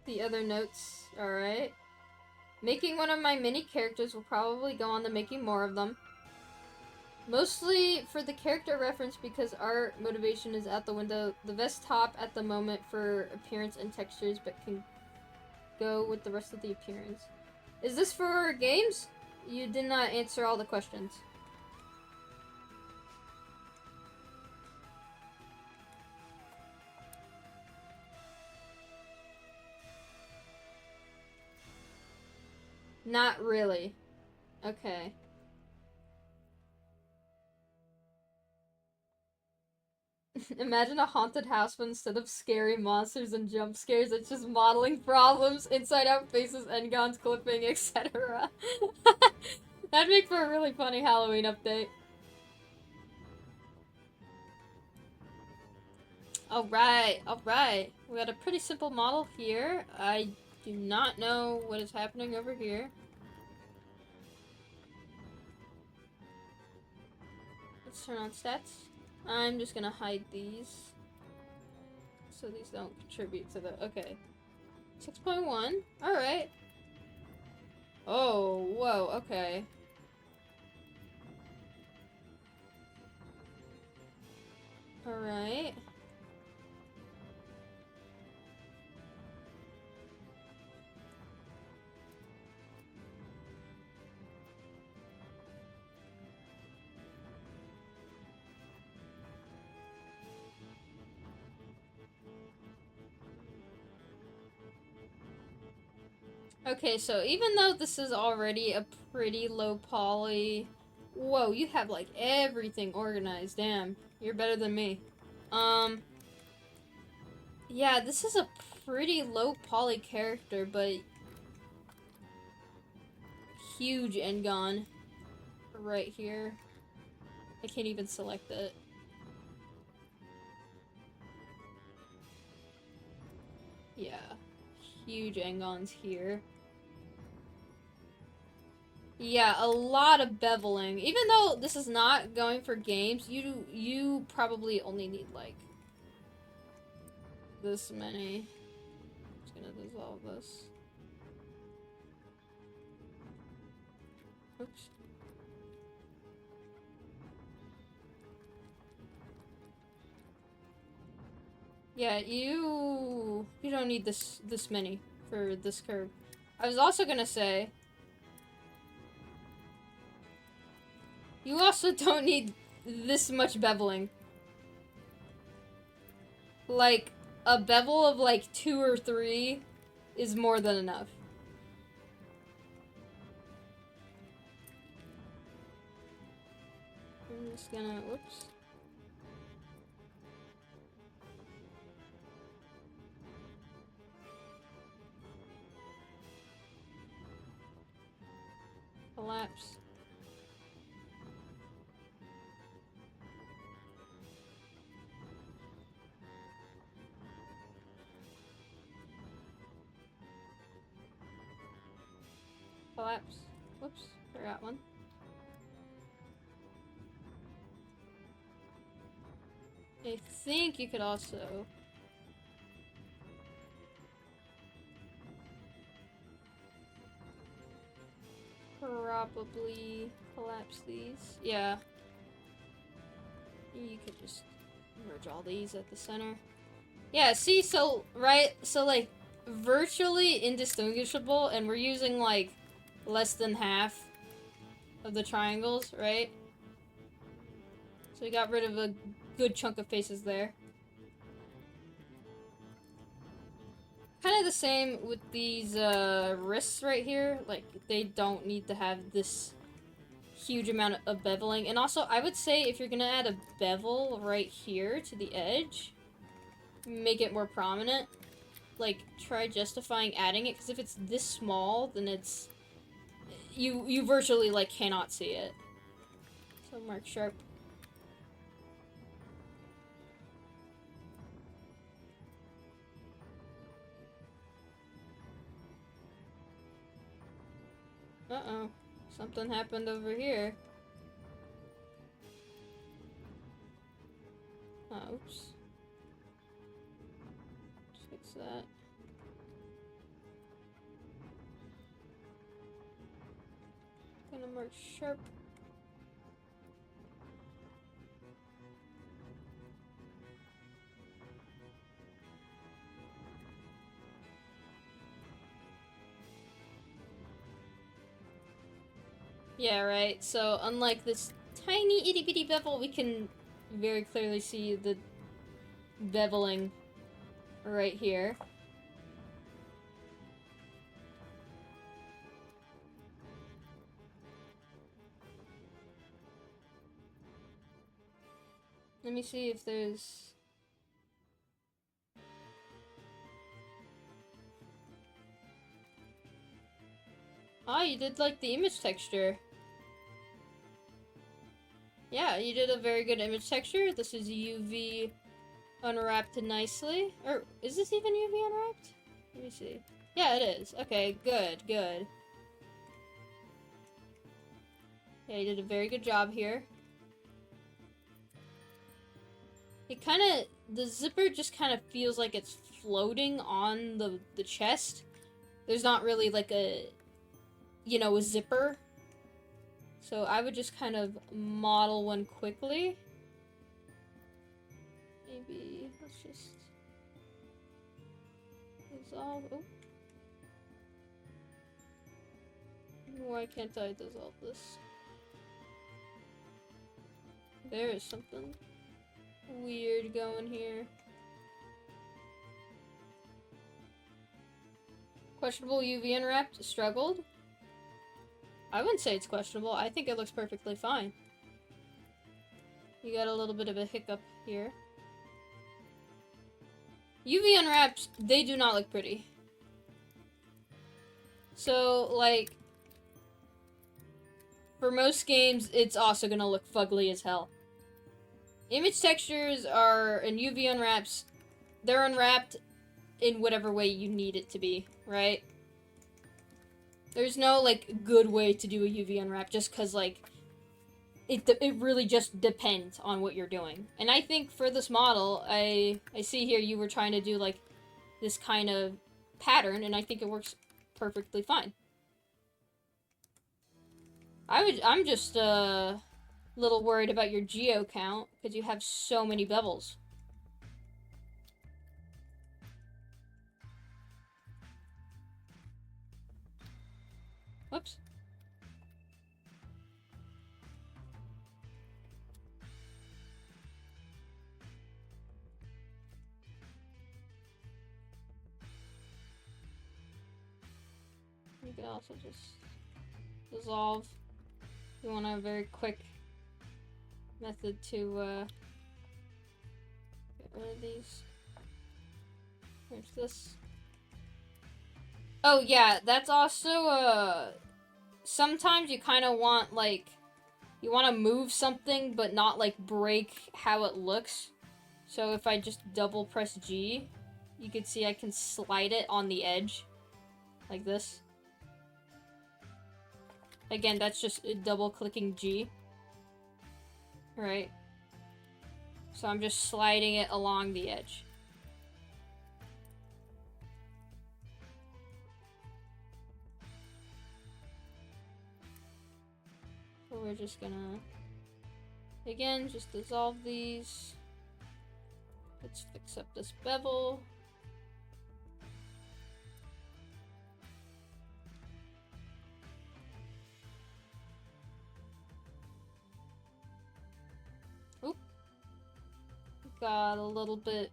The other notes, alright. Making one of my mini characters will probably go on to making more of them. Mostly for the character reference because art motivation is out the window. The vest top at the moment for appearance and textures, but can go with the rest of the appearance. Is this for games? You did not answer all the questions. Not really. Okay. Imagine a haunted house, but instead of scary monsters and jump scares, it's just modeling problems, inside out faces, Engons clipping, etc. That'd make for a really funny Halloween update. Alright, alright. We got a pretty simple model here. I do not know what is happening over here. Let's turn on stats. I'm just gonna hide these, so these don't contribute to the... Okay. 6.1. Alright. Oh, whoa, okay. Alright. Okay, so even though this is already a pretty low poly... Whoa, you have, like, everything organized. Damn, you're better than me. Yeah, this is a pretty low poly character, but... Huge Engon. Right here. I can't even select it. Yeah. Huge Engons here. Yeah, a lot of beveling. Even though this is not going for games, you probably only need, like, this many. I'm just gonna dissolve this. Oops. Yeah, you don't need this many for this curve. I was also gonna say, you also don't need this much beveling. Like, a bevel of like 2 or 3 is more than enough. I'm just gonna, whoops. Collapse. Collapse. Whoops, forgot one. I think you could also... probably collapse these. Yeah. You could just merge all these at the center. Yeah, see, so, right, so, like, virtually indistinguishable, and we're using, like, less than half of the triangles, right? So we got rid of a good chunk of faces there. Kind of the same with these wrists right here. Like, they don't need to have this huge amount of beveling. And also, I would say if you're gonna add a bevel right here to the edge, make it more prominent. Like, try justifying adding it, because if it's this small, then it's... You virtually, like, cannot see it. So mark sharp. Uh-oh. Something happened over here. Oh, oops. Just fix that. Gonna mark sharp. Yeah, right. So, unlike this tiny itty bitty bevel, we can very clearly see the beveling right here. Let me see if there's... Oh, you did like the image texture. Yeah, you did a very good image texture. This is UV unwrapped nicely. Or, is this even UV unwrapped? Let me see. Yeah, it is. Okay, good, good. Yeah, you did a very good job here. It kind of, the zipper just kind of feels like it's floating on the chest. There's not really like a, you know, a zipper. So I would just kind of model one quickly. Maybe, let's just dissolve. Oh. Why can't I dissolve this? There is something weird going here. Questionable UV unwrapped. Struggled. I wouldn't say it's questionable. I think it looks perfectly fine. You got a little bit of a hiccup here. UV unwrapped, they do not look pretty. So, like, for most games, it's also gonna look fugly as hell. Image textures are, and UV unwraps, they're unwrapped in whatever way you need it to be, right? There's no, like, good way to do a UV unwrap, just because, like, it really just depends on what you're doing. And I think for this model, I see here you were trying to do, like, this kind of pattern, and I think it works perfectly fine. I'm just a little worried about your geo count, because you have so many bevels. Whoops. You can also just dissolve. You want a very quick method to get rid of these. There's this. Oh yeah, that's also sometimes you kind of want, like, you want to move something but not, like, break how it looks. So if I just double press G, you can see I can slide it on the edge like this. Again, that's just double clicking G. Right. So I'm just sliding it along the edge. So we're just gonna, again, just dissolve these. Let's fix up this bevel. Oop. Got a little bit.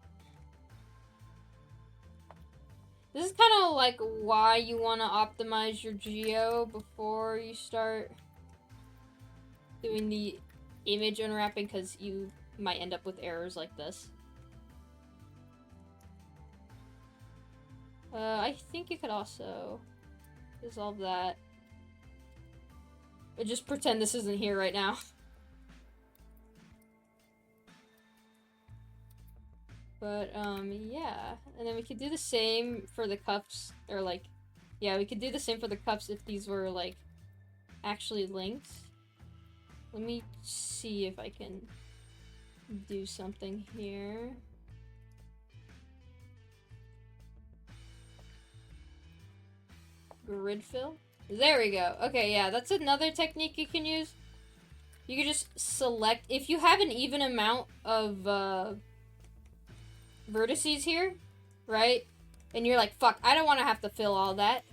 This is kind of like why you want to optimize your geo before you start doing the image unwrapping, because you might end up with errors like this. I think you could also dissolve that. But just pretend this isn't here right now. But, yeah. And then we could do the same for the cups, or, like, yeah, we could do the same for the cups if these were, like, actually linked. Let me see if I can do something here. Grid fill? There we go. Okay, yeah, that's another technique you can use. You can just select, if you have an even amount of, vertices here, right? And you're like, fuck, I don't want to have to fill all that.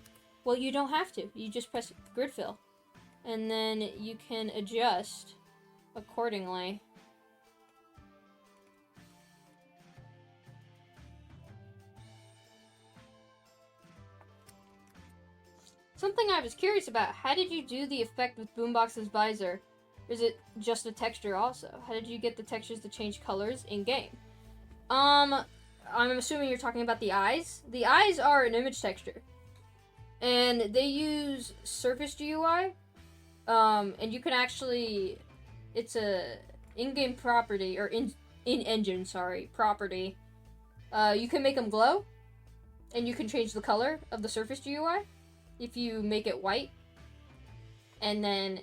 Well, you don't have to. You just press grid fill. And then you can adjust accordingly. Something I was curious about, how did you do the effect with Boombox's visor? Or is it just a texture also? How did you get the textures to change colors in-game? I'm assuming you're talking about the eyes. The eyes are an image texture. And they use Surface GUI. And you can actually... It's a in-game property, or in-engine, sorry, property. You can make them glow. And you can change the color of the Surface GUI if you make it white. And then,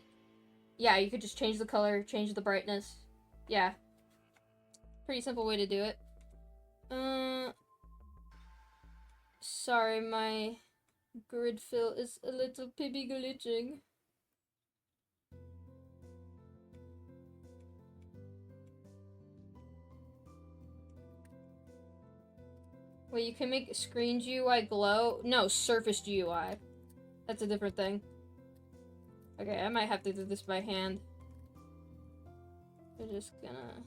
yeah, you could just change the color, change the brightness. Yeah. Pretty simple way to do it. Sorry, my grid fill is a little pibby glitching. Wait, you can make screen GUI glow? No, Surface GUI. That's a different thing. Okay, I might have to do this by hand. We're just gonna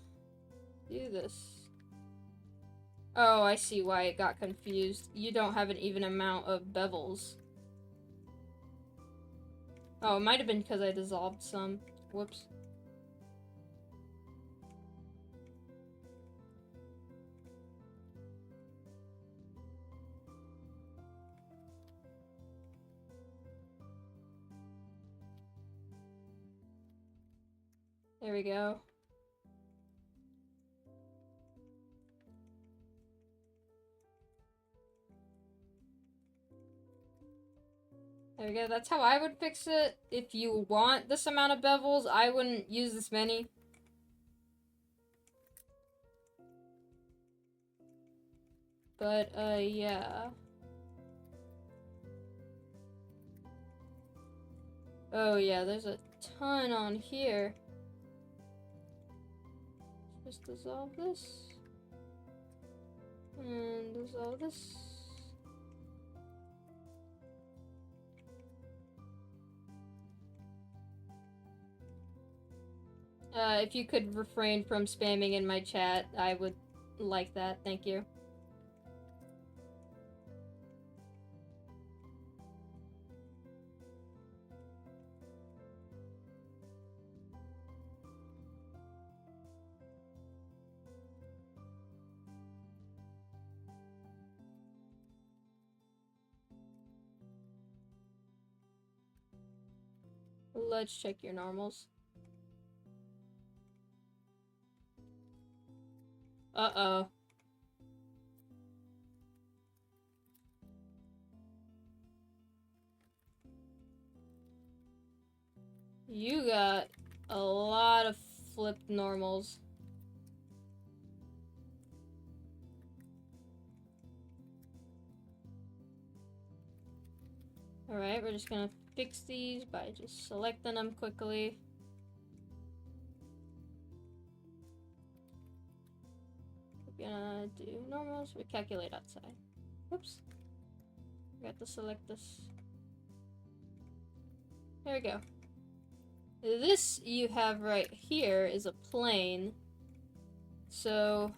do this. Oh, I see why it got confused. You don't have an even amount of bevels. Oh, it might have been because I dissolved some. Whoops. There we go. There we go. That's how I would fix it. If you want this amount of bevels, I wouldn't use this many. But, yeah. Oh, yeah, there's a ton on here. Just dissolve this. And dissolve this. If you could refrain from spamming in my chat, I would like that. Thank you. Let's check your normals. Uh-oh. You got a lot of flipped normals. Alright, we're just gonna fix these by just selecting them quickly. We're gonna do normals, we calculate outside. Whoops. Forgot to select this. There we go. This you have right here is a plane. So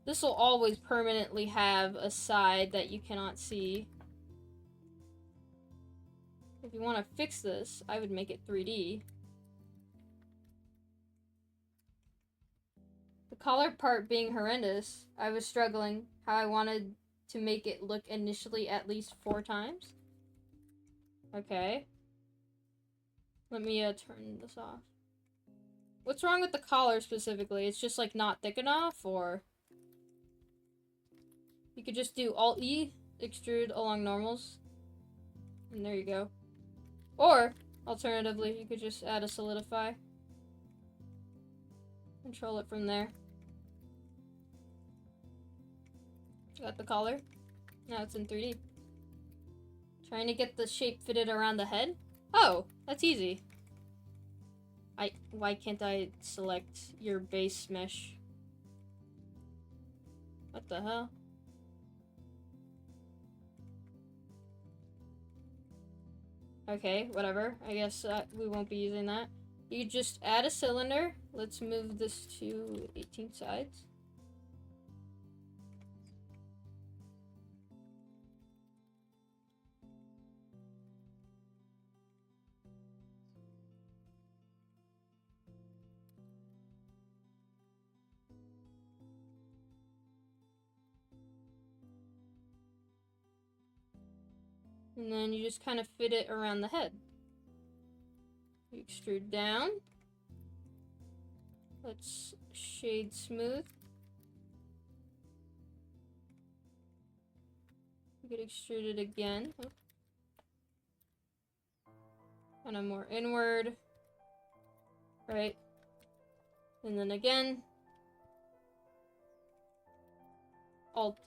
this will always permanently have a side that you cannot see. If you want to fix this, I would make it 3D. The collar part being horrendous, I was struggling how I wanted to make it look initially at least 4 times. Okay. Let me turn this off. What's wrong with the collar specifically? It's just like not thick enough, or you could just do Alt-E, extrude along normals, and there you go. Or, alternatively, you could just add a solidify. Control it from there. Got the collar. Now it's in 3D. Trying to get the shape fitted around the head? Oh, that's easy. Why can't I select your base mesh? What the hell? Okay, whatever. I guess we won't be using that. You just add a cylinder. Let's move this to 18 sides. And then you just kind of fit it around the head. You extrude down. Let's shade smooth. You could extrude it again. Oh. Kind of more inward. Right? And then again.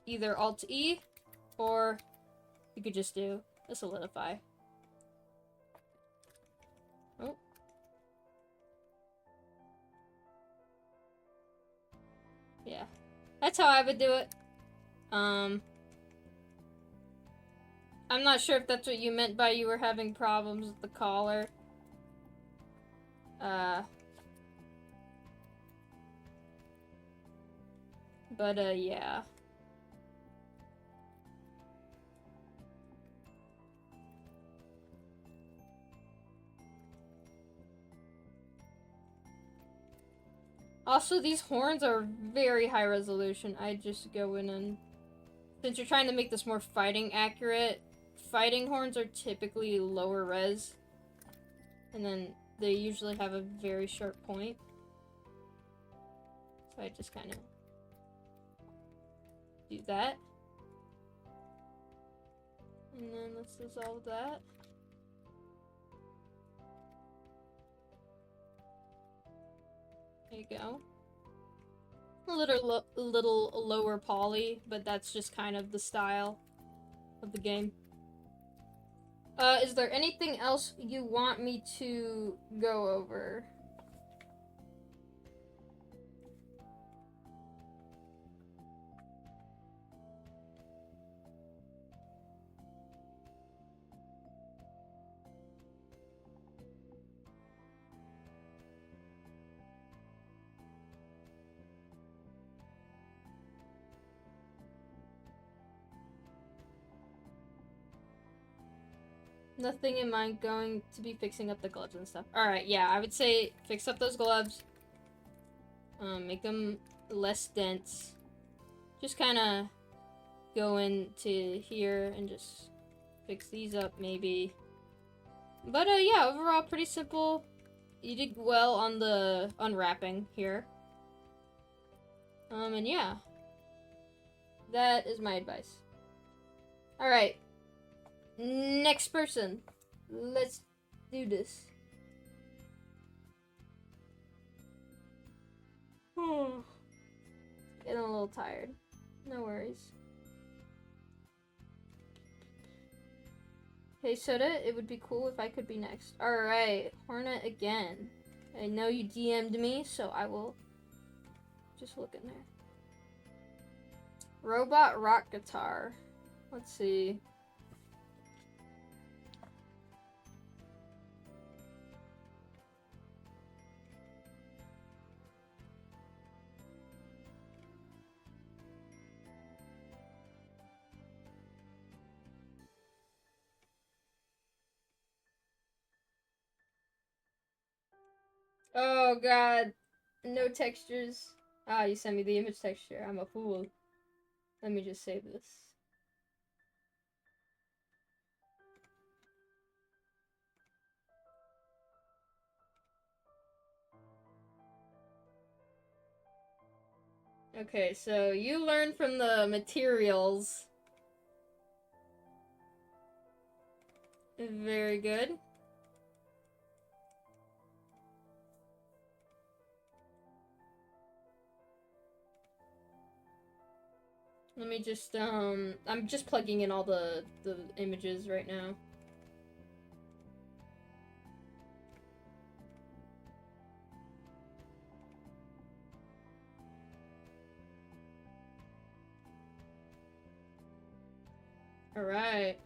Either Alt-E, or you could just do a solidify. Oh. Yeah. That's how I would do it. I'm not sure if that's what you meant by you were having problems with the collar. Yeah. Also, these horns are very high resolution. I just go in and... Since you're trying to make this more fighting accurate, fighting horns are typically lower res. And then they usually have a very sharp point. So I just kind of do that. And then let's dissolve that. There you go. A little lower poly, but that's just kind of the style of the game. Is there anything else you want me to go over? Nothing in mind, going to be fixing up the gloves and stuff. Alright, yeah, I would say fix up those gloves. Make them less dense. Just kind of go into here and just fix these up, maybe. But, yeah, overall, pretty simple. You did well on the unwrapping here. And yeah. That is my advice. Alright. Next person. Let's do this. Getting a little tired. No worries. Hey Soda, it would be cool if I could be next. Alright, Hornet again. I know you DM'd me, so I will just look in there. Robot rock guitar. Let's see. Oh god. No textures. Ah, you sent me the image texture. I'm a fool. Let me just save this. Okay, so you learn from the materials. Very good. Let me just, I'm just plugging in all the images right now. Alright.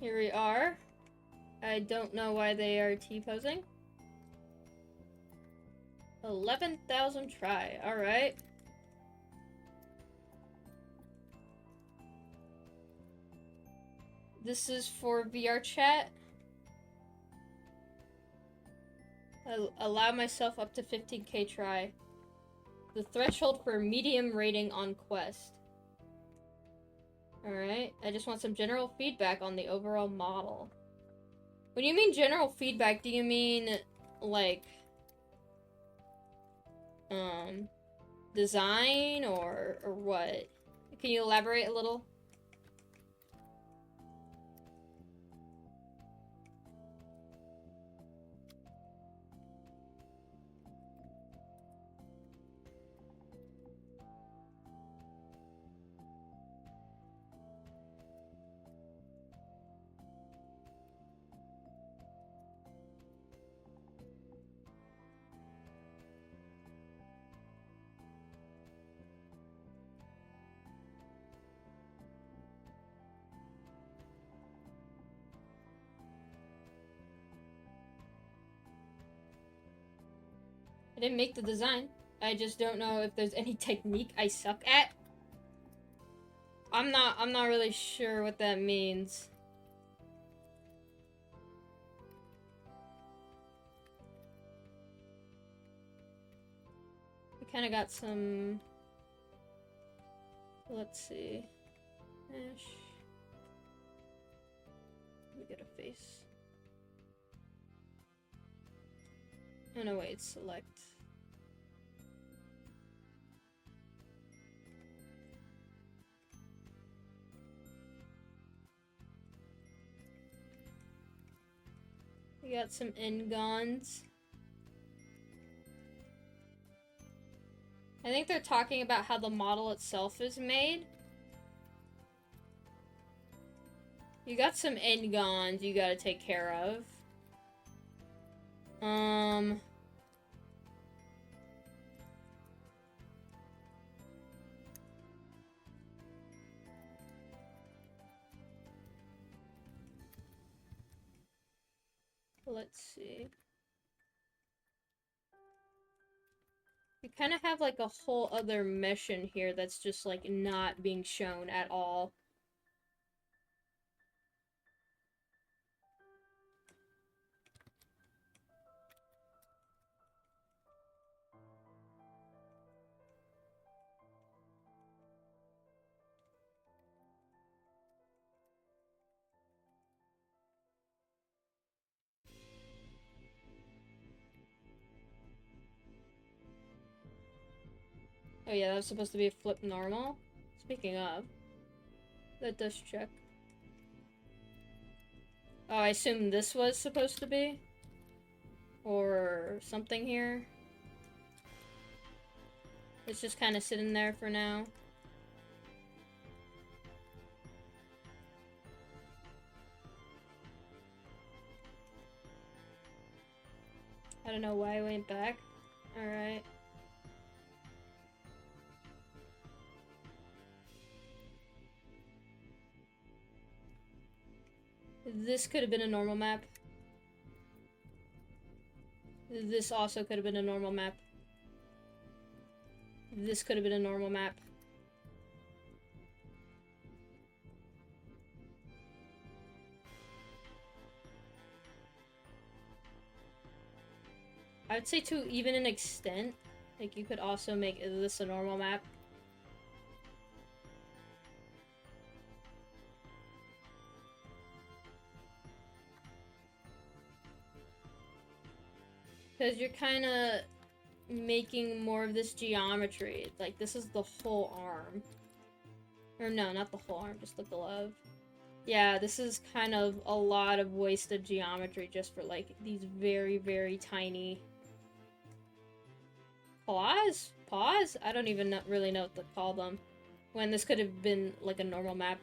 Here we are. I don't know why they are T-posing. 11,000 try. Alright. This is for VR chat. I allow myself up to 15k try. The threshold for medium rating on Quest. Alright, I just want some general feedback on the overall model. When you mean general feedback, do you mean, like, design or what? Can you elaborate a little? I didn't make the design. I just don't know if there's any technique I suck at. I'm not really sure what that means. We kind of got some... Let's see. Mesh. We get a face. Oh no, wait, select. We got some Ngons. I think they're talking about how the model itself is made. You got some Ngons you gotta take care of. Let's see. We kind of have like a whole other mesh in here that's just like not being shown at all. Oh yeah, that was supposed to be a flip normal. Speaking of, that does check. Oh, I assume this was supposed to be? Or something here? It's just kind of sitting there for now. I don't know why I went back. Alright. This could have been a normal map. This also could have been a normal map. This could have been a normal map. I would say to even an extent, like you could also make this a normal map. Because you're kind of making more of this geometry. Like, this is the whole arm. Or no, not the whole arm, just the glove. Yeah, this is kind of a lot of wasted geometry just for, like, these very, very tiny... Paws? Paws? I don't even really know what to call them. When this could have been, like, a normal map.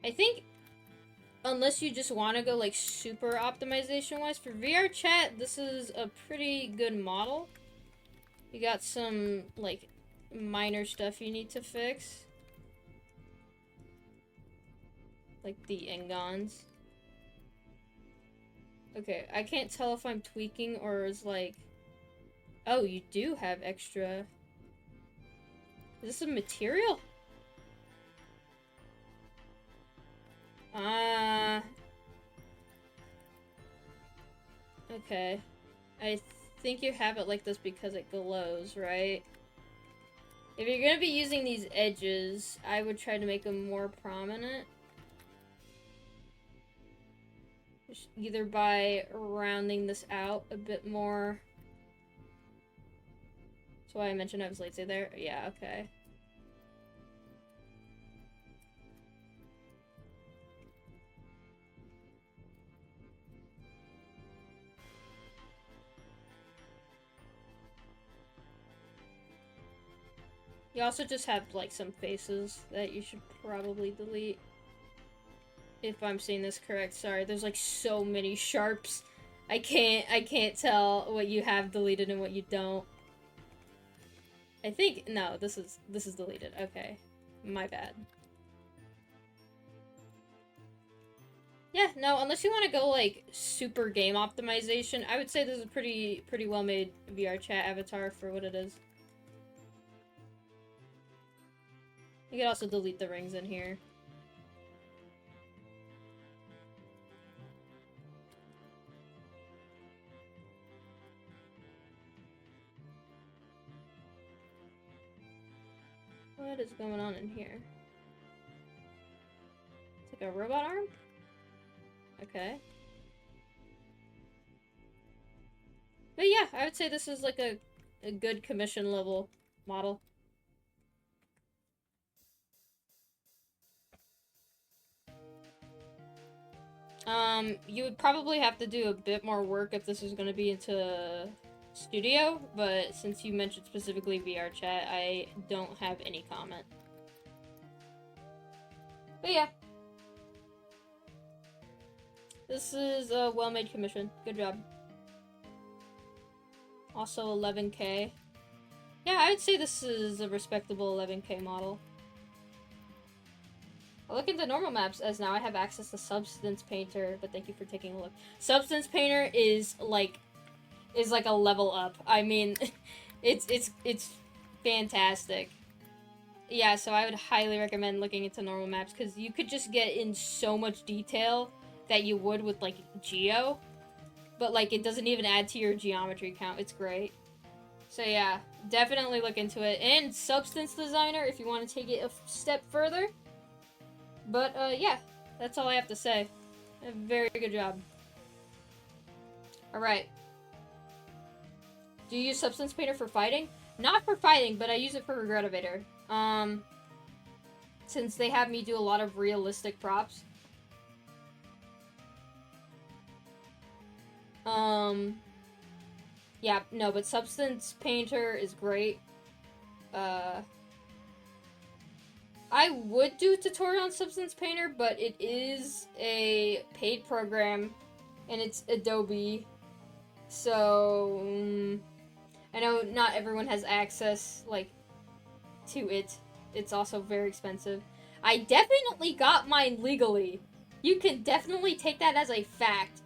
I think, unless you just want to go, like, super optimization-wise, for VR chat, this is a pretty good model. You got some, like, minor stuff you need to fix. Like the Ngons. Okay, I can't tell if I'm tweaking or is like... Oh, you do have extra... Is this a material? Okay. I think you have it like this because it glows, right? If you're gonna be using these edges, I would try to make them more prominent. Just either by rounding this out a bit more. That's why I mentioned I was lazy there. Yeah, okay. You also just have, like, some faces that you should probably delete. If I'm seeing this correct, sorry. There's, like, so many sharps. I can't tell what you have deleted and what you don't. I think, no, this is deleted. Okay. My bad. Yeah, no, unless you want to go, like, super game optimization, I would say this is a pretty well-made VR chat avatar for what it is. You could also delete the rings in here. What is going on in here? It's like a robot arm? Okay. But yeah, I would say this is like a good commission level model. You would probably have to do a bit more work if this is going to be into studio, but since you mentioned specifically VR chat, I don't have any comment. But yeah. This is a well-made commission. Good job. Also 11K. Yeah, I would say this is a respectable 11K model. I look into normal maps as now I have access to Substance Painter, but thank you for taking a look. Substance Painter is like a level up. I mean, it's fantastic. Yeah, so I would highly recommend looking into normal maps because you could just get in so much detail that you would with like Geo, but like it doesn't even add to your geometry count. It's great. So yeah, definitely look into it. And Substance Designer if you want to take it a step further. But yeah, that's all I have to say. A very good job. Alright. Do you use Substance Painter for fighting? Not for fighting, but I use it for Regretivator. Since they have me do a lot of realistic props. Yeah, no, but Substance Painter is great. I would do a tutorial on Substance Painter, but it is a paid program, and it's Adobe, so I know not everyone has access, like, to it. It's also very expensive. I definitely got mine legally. You can definitely take that as a fact.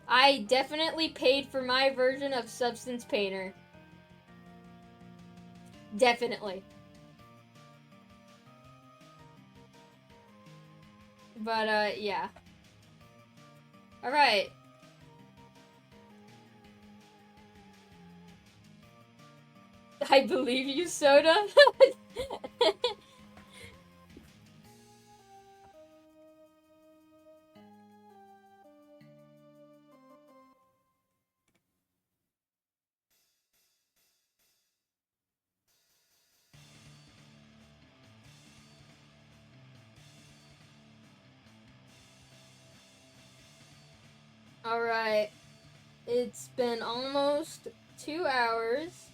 I definitely paid for my version of Substance Painter. Definitely. But, yeah. Alright. I believe you, Soda. Alright. It's been almost 2 hours.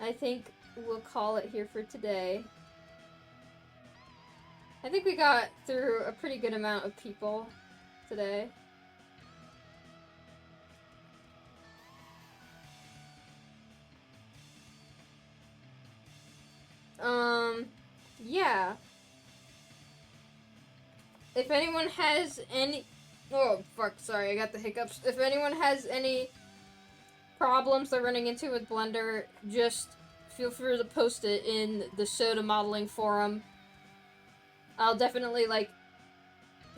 I think we'll call it here for today. I think we got through a pretty good amount of people today. Yeah. If anyone has any... Oh, fuck, sorry, I got the hiccups. If anyone has any problems they're running into with Blender, just feel free to post it in the Soda Modeling Forum. I'll definitely, like,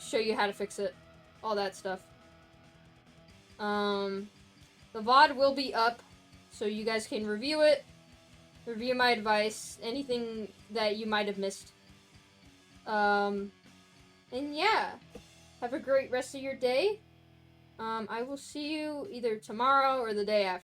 show you how to fix it. All that stuff. The VOD will be up, so you guys can review it, review my advice, anything that you might have missed. And yeah, have a great rest of your day. I will see you either tomorrow or the day after.